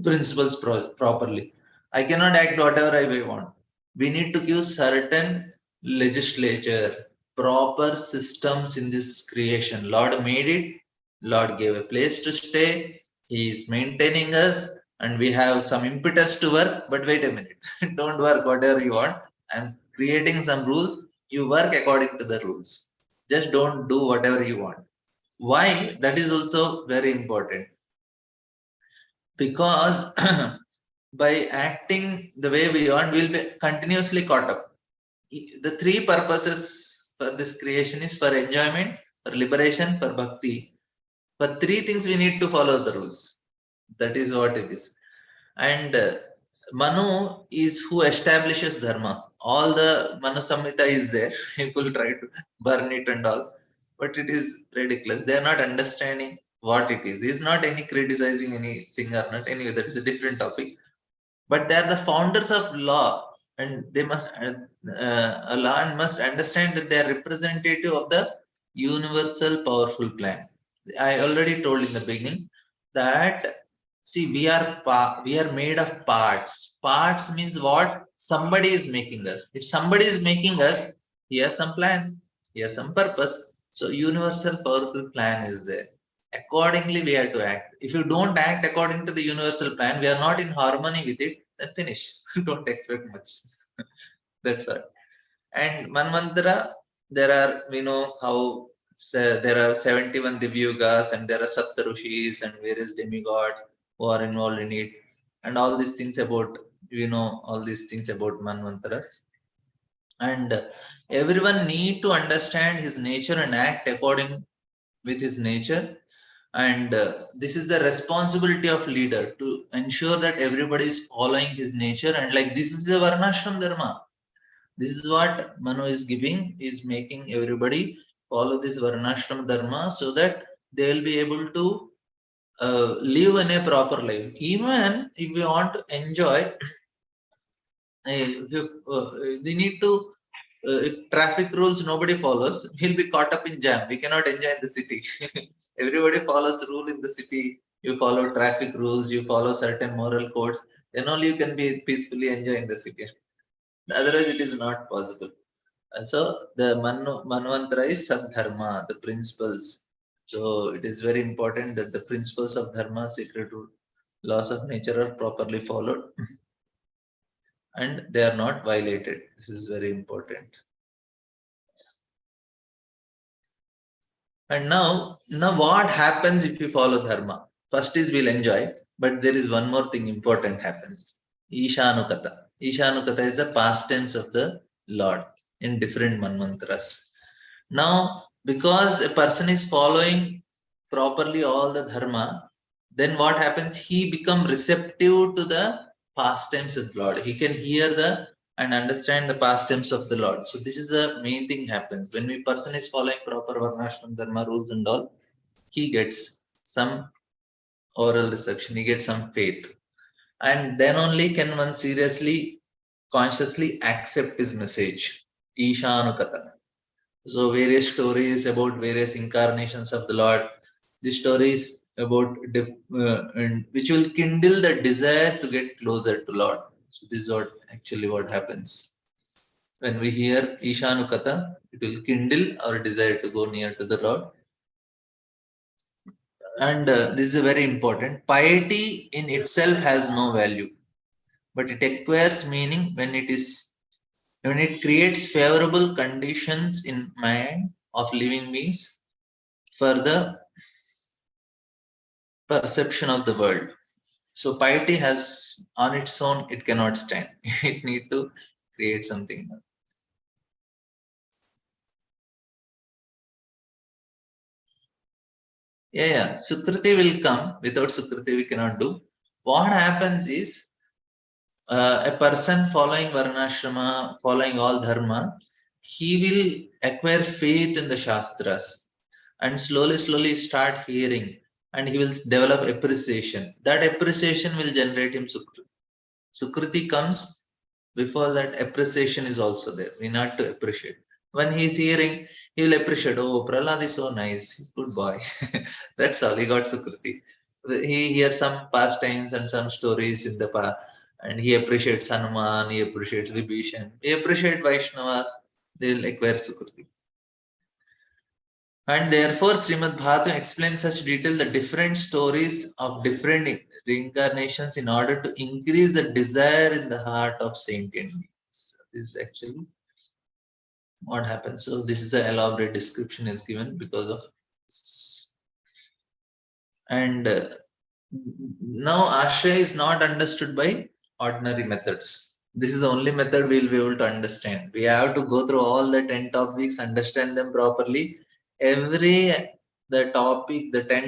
principles properly. I cannot act whatever I want. We need to give certain legislature, proper systems in this creation. Lord made it. Lord gave a place to stay. He is maintaining us, and we have some impetus to work. But wait a minute, don't work whatever you want. I'm creating some rules. You work according to the rules. Just don't do whatever you want. Why? That is also very important. Because by acting the way we want, we'll be continuously caught up. The three purposes for this creation is for enjoyment, for liberation, for bhakti. For three things we need to follow the rules. That is what it is. And Manu is who establishes dharma. All the Manu Samhita is there. People try to burn it and all. But it is ridiculous. They are not understanding what it is. It's not any criticizing anything or not. Anyway, that is a different topic. But they are the founders of law, and they must a law must understand that they are representative of the universal powerful plan. I already told in the beginning that see we are made of parts. Parts means what? Somebody is making us. If somebody is making us, he has some plan, he has some purpose. So universal powerful plan is there. Accordingly, we have to act. If you don't act according to the universal plan, we are not in harmony with it, then finish. Don't expect much. That's all. And Manvantara, there are, we know how there are 71 Divyugas and there are Saptarushis and various demigods who are involved in it. And all these things about, we know all these things about Manvantaras. And everyone need to understand his nature and act according with his nature. And this is the responsibility of leader to ensure that everybody is following his nature. And like this is a Varnashram Dharma. This is what Manu is giving, is making everybody follow this Varnashram Dharma so that they will be able to live in a proper life. Even if we want to enjoy, if you, we need to, if traffic rules nobody follows, he'll be caught up in jam. We cannot enjoy in the city. Everybody follows rule in the city. You follow traffic rules, you follow certain moral codes, then only you can be peacefully enjoy in the city. Otherwise, it is not possible. So the Manvantara is Sadharma, the principles. So it is very important that the principles of Dharma, sacred laws of nature are properly followed and they are not violated. This is very important. And now what happens if you follow Dharma? First is we'll enjoy, but there is one more thing important happens. Ishanukata. Ishanukata is the past tense of the Lord in different manvantras. Now, because a person is following properly all the dharma, then what happens? He become receptive to the pastimes of the Lord. He can hear the and understand the pastimes of the Lord. So this is the main thing happens. When a person is following proper Varnashram Dharma rules and all, he gets some oral reception, he gets some faith. And then only can one seriously, consciously accept his message. Ishanukata. So various stories about various incarnations of the Lord. The stories about and which will kindle the desire to get closer to Lord. So this is what actually what happens. When we hear Ishanukata, it will kindle our desire to go near to the Lord. And this is very important. Piety in itself has no value, but it acquires meaning when it creates favorable conditions in mind of living beings for the perception of the world. So piety has on its own, it cannot stand. It need to create something. Yeah. Sukriti will come. Without Sukriti, we cannot do. What happens is a person following Varnashrama, following all dharma, he will acquire faith in the Shastras and slowly start hearing and he will develop appreciation. That appreciation will generate him Sukriti. Sukriti comes before that appreciation is also there. We need to appreciate. When he's hearing, he will appreciate, oh, Prahlad is so nice. He's a good boy. That's all. He got Sukriti. He hears some pastimes and some stories in the past. And he appreciates Hanuman, he appreciates Vibhishan, he appreciates Vaishnavas, they will acquire Sukriti. And therefore, Srimad Bhagavatam explains such detail the different stories of different reincarnations in order to increase the desire in the heart of sentient beings. This is actually what happens. So this is an elaborate description is given because of and now Ashraya is not understood by ordinary methods. This is the only method we will be able to understand. We have to go through all the 10 topics, understand them properly. The 10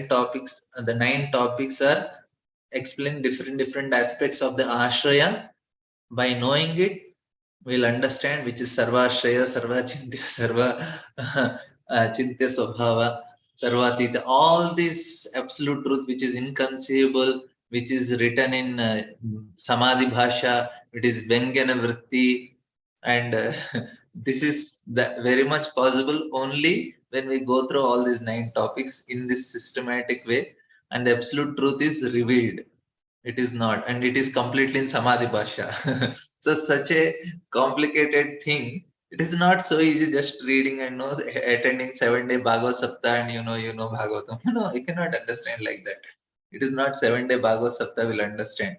topics, the 9 topics are explain different aspects of the Ashraya. By knowing it, we'll understand which is Sarva Ashraya, Sarva Chintya, Sarva Chintya Swabhava, Sarvatita, all this absolute truth which is inconceivable, which is written in Samadhi Bhasha, it is Vyangana Vritti, and this is very much possible only when we go through all these 9 topics in this systematic way, and the absolute truth is revealed. It is not, and it is completely in Samadhi Bhasha. So such a complicated thing It is not so easy just reading and attending 7 day Bhagavad Saptah and Bhagavatam. No, you cannot understand like that. It is not 7 day Bhagavad Saptah will understand,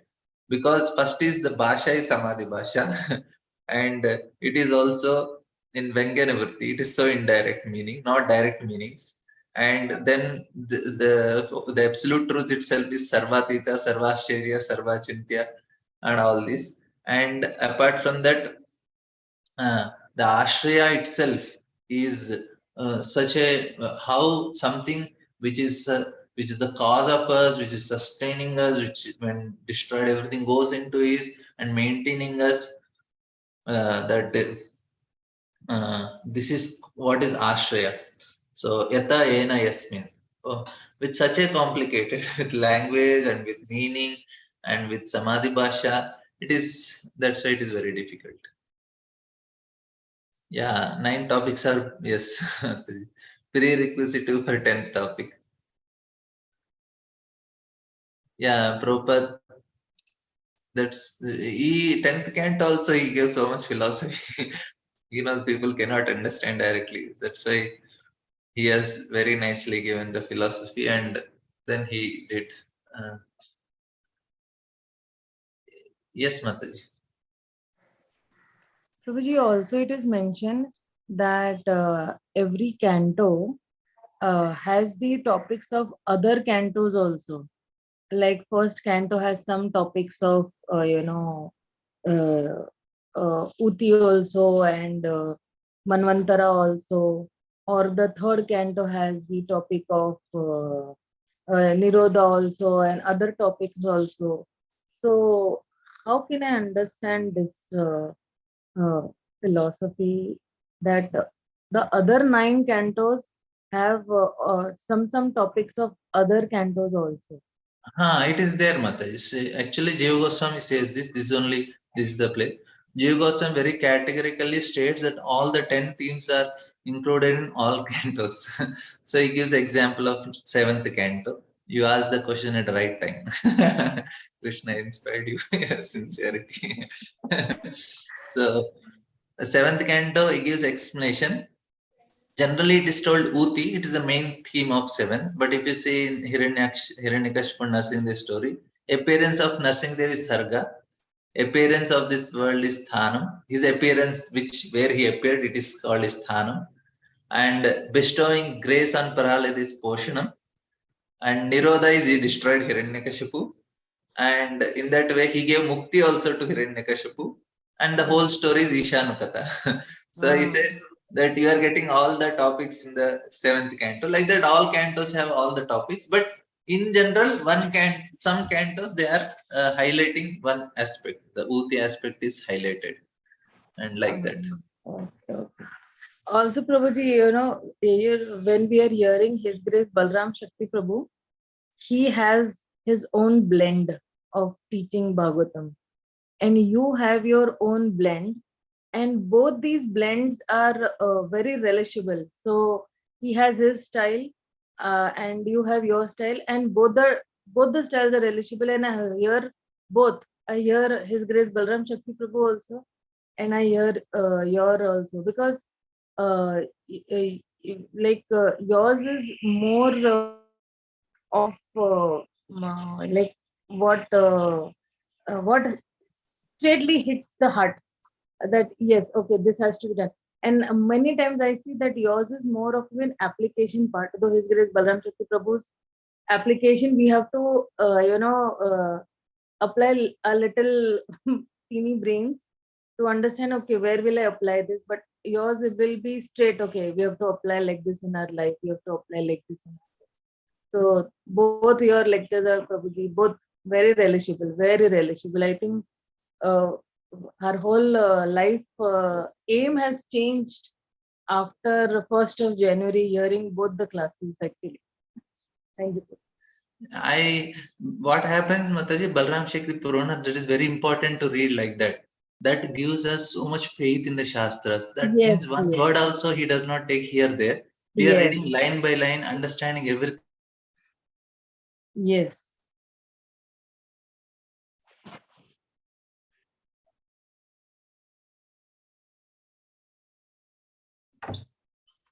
because first is the Bhasha is Samadhi Bhasha and it is also in Vyangya Nivritti. It is so indirect meaning, not direct meanings. And then the absolute truth itself is Sarvatita, Sarvashcharya, Sarvachintya, and all this. And apart from that, the ashraya itself is such a how something which is uh, which is the cause of us, which is sustaining us, which when destroyed everything goes into is and maintaining us, that this is what is ashraya. So yata ena yasmin. Oh, with such a complicated with language and with meaning and with samadhi bhasha, it is, that's why it is very difficult. Yeah, 9 topics are, yes, prerequisite for 10th topic. Yeah, Prabhupada, that's he 10th can't also he gives so much philosophy. He knows people cannot understand directly. That's why he has very nicely given the philosophy, and then he did. Uh, yes, Mataji. Prabhuji, also it is mentioned that every canto has the topics of other cantos also. Like first canto has some topics of uh, Uti also and Manvantara also, or the third canto has the topic of Nirodha also and other topics also. So how can I understand this philosophy that the other 9 cantos have some topics of other cantos also? It is there, Mataji. Actually, Jiva Goswami says this. This is the play. Jiva Goswami very categorically states that all the 10 themes are included in all cantos. So he gives the example of seventh canto. You asked the question at the right time. Krishna inspired you. Yes, sincerity. So the seventh canto, he gives explanation. Generally, it is told Uti, it is the main theme of 7. But if you see in Hiranyakashipu nursing the story, appearance of nursing there is Sarga, appearance of this world is Thanam. His appearance, which where he appeared, it is called is Thanam. And bestowing grace on Prahalad is Poshanam. And Nirodha is he destroyed Hiranyakashipu. And in that way, he gave Mukti also to Hiranyakashipu. And the whole story is Ishanukata. So he Ah, says that you are getting all the topics in the seventh canto. Like that, all cantos have all the topics. But in general, some cantos they are highlighting one aspect. The Uti aspect is highlighted, and like that. okay, okay. Also, Prabhuji, when we are hearing His Grace Balram Shakti Prabhu, he has his own blend of teaching Bhagavatam, and you have your own blend, and both these blends are very relishable. So he has his style, and you have your style, and both the styles are relishable. And I hear both. I hear His Grace Balram Shakti Prabhu also, and I hear your also, because yours is more of like what what straightly hits the heart, that yes, okay, this has to be done. And many times I see that yours is more of an application part, though His Grace Balram Shakti Prabhu's application, we have to apply a little teeny brains to understand, okay, where will I apply this? But yours, it will be straight, okay, we have to apply like this in our life, we have to apply like this in our life. So both your lectures are, Prabhuji, both very relishable, very relishable. I think uh, our whole life aim has changed after 1st of January, hearing both the classes actually. Thank you. I what happens, Mataji, Balram Shakti Purana, that is very important to read like that. That gives us so much faith in the Shastras. That Yes, means one yes, word also he does not take here, there. We are yes, reading line by line, understanding everything. yes.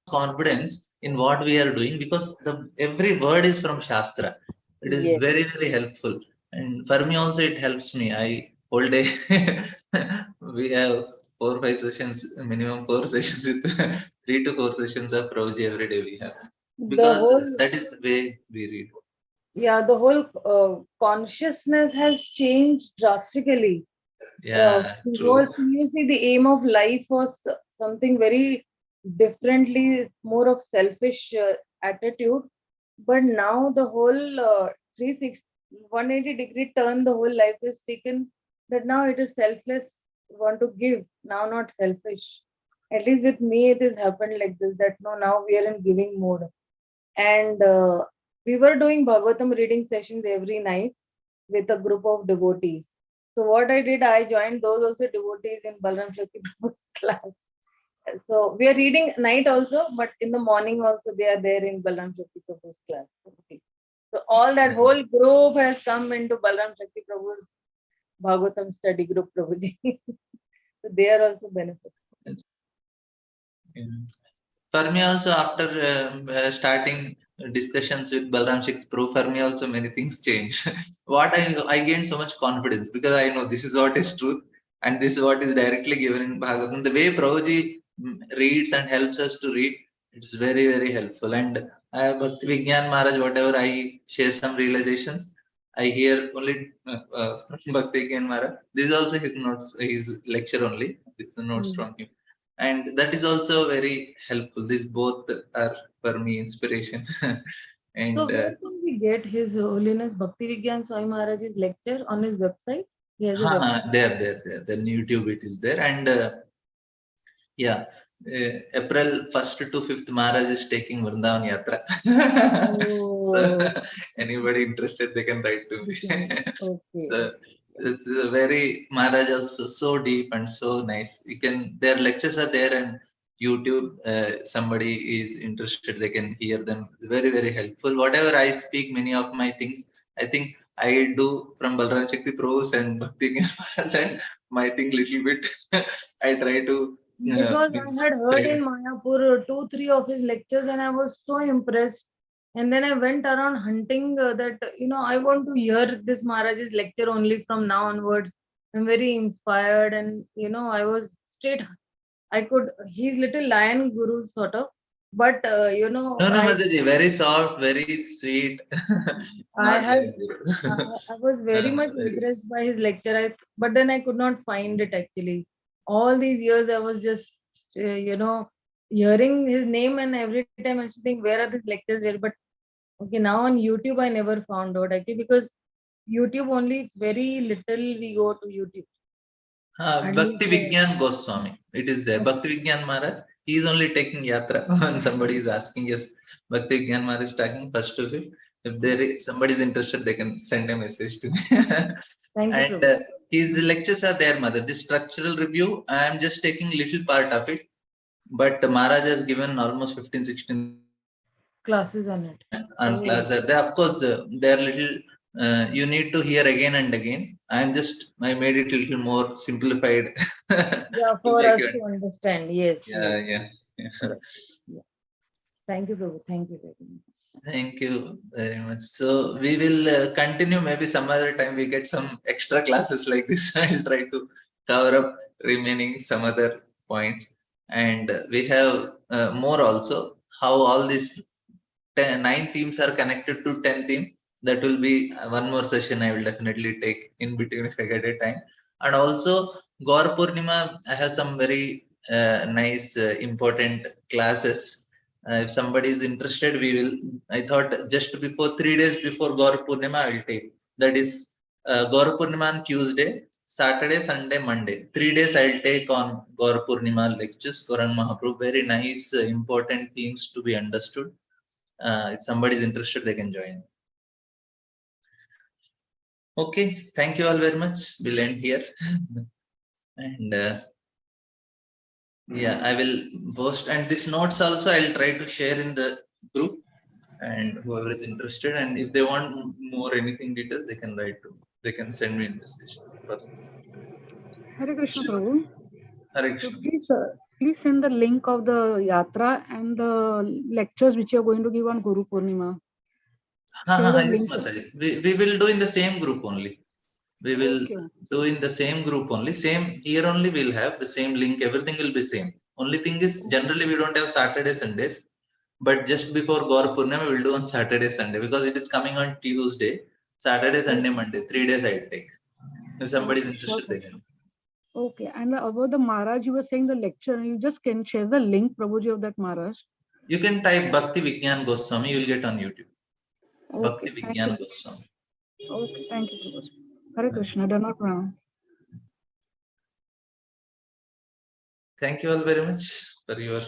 confidence in what we are doing, because every word is from Shastra. It is Yes. very, very helpful. And for me also it helps me. I whole day we have 4 5 sessions, minimum 4 sessions with 3 to 4 sessions of Prabhuji every day we have. The Because whole, that is the way we read. yeah, the whole consciousness has changed drastically. Yeah, true. Previously, the aim of life was something very differently, more of selfish attitude. But now the whole 360, 180-degree turn, the whole life is taken. That now it is selfless, want to give, now not selfish. At least with me, it has happened like this. That no, now we are in giving mode, and we were doing Bhagavatam reading sessions every night with a group of devotees. So what I did, I joined those also devotees in Balram Shakti Prabhu's class. So we are reading night also, but in the morning also they are there in Balram Shakti Prabhu's class. Okay. So all that Yeah. whole group has come into Balram Shakti Prabhu's Bhagavatam study group, Prabhuji. So they are also benefit. Yeah. For me also, after starting discussions with Balram Shakti Pro, for me also many things change. What I gained so much confidence, because I know this is what is truth and this is what is directly given in Bhagavatam. The way Prabhuji reads and helps us to read, it's very, very helpful. And Bhakti Vigyan Maharaj, whatever I share some realizations, I hear only Bhakti Vigyan Maharaj. This is also his notes, his lecture only. This is the notes Hmm. from him, and that is also very helpful. These both are for me inspiration. So And where can we get His Holiness Bhakti Vigyan Swami Maharaj's lecture on his website? He has a website. there. Then YouTube it is there, and yeah, April 1st to 5th, Maharaj is taking Vrindavan Yatra. So Oh, anybody interested, they can write to me. we can. Okay, So okay. this is a very Maharaj also so deep and so nice. You can, their lectures are there and YouTube. Somebody is interested, they can hear them. Very, very helpful. Whatever I speak, many of my things, I think I do from Balram Shakti Pros and Bhakti Maharaj, and my thing little bit. I try to Because I had means heard in Mayapur 2, 3 of his lectures and I was so impressed. And then I went around hunting that, I want to hear this Maharaj's lecture only from now onwards. I'm very inspired and, I was straight, he's little lion guru sort of. But, no, no, Mataji, very soft, very sweet. I Not had like I, Guru. I was very much Very. impressed by his lecture. But then I could not find it actually. All these years I was just, hearing his name, and every time I used to think, where are these lectures? Where? But okay, now on YouTube I never found out actually, because YouTube only very little we go to YouTube. And Bhakti Vigyan Goswami. It is there. Bhakti Vigyan Maharaj. He is only taking yatra. When somebody is asking, yes, Bhakti Vigyan Maharaj is talking first to it. If there is somebody is interested, they can send a message to me. thank you, And Prabhu. his lectures are there, Mother. This structural review, I am just taking little part of it. But Maharaj has given almost 15, 16 Classes on it. on Oh, class. They, of course, they are little. You need to hear again and again. I made it a little more simplified yeah, to for make us it. to understand. Yes, Yeah, yes. yeah. For us. Yeah. Thank you, Prabhu. Thank you very much. Thank you very much. So we will continue maybe some other time. We get some extra classes like this. I'll try to cover up remaining some other points, and we have more also. How all these 9 themes are connected to 10 theme. That will be one more session I will definitely take in between if I get a time. And also Gaur Purnima, I have some very nice important classes. If somebody is interested, we will. I thought just before 3 days before Gaur Purnima, I will take. That is Gaur Purnima on Tuesday, Saturday, Sunday, Monday. 3 days I'll take on Gaur Purnima lectures. Gaurang Mahaprabhu, very nice, important themes to be understood. If somebody is interested, they can join. Okay, thank you all very much. We'll end here. And yeah, I will post, and these notes also I'll try to share in the group, and whoever is interested, and if they want more anything details, they can write to me. They can send me a message first. Hare Krishna Prabhu. Hare So Krishna. please Please send the link of the yatra and the lectures which you are going to give on Guru Purnima. Share the Yes, link. Mataji. We will do in the same group only. We will Okay. do in the same group only. Same here only we'll have the same link. Everything will be same. Only thing is generally we don't have Saturday, Sundays. But just before Gaur Purnima, we will do on Saturday, Sunday because it is coming on Tuesday, Saturday, Sunday, Monday. 3 days I'll take. If somebody is Okay, sure, interested, they sir. can. Okay, and about the Maharaj, you were saying the lecture. You just can share the link, Prabhuji, of that Maharaj. You can type Bhakti Vigyan Goswami, you will get on YouTube. Bhakti Okay, thank Vigyan you. Goswami. Okay, thank you, Prabhuji. Hare Krishna, Dhanat Pranam. Thank you all very much for your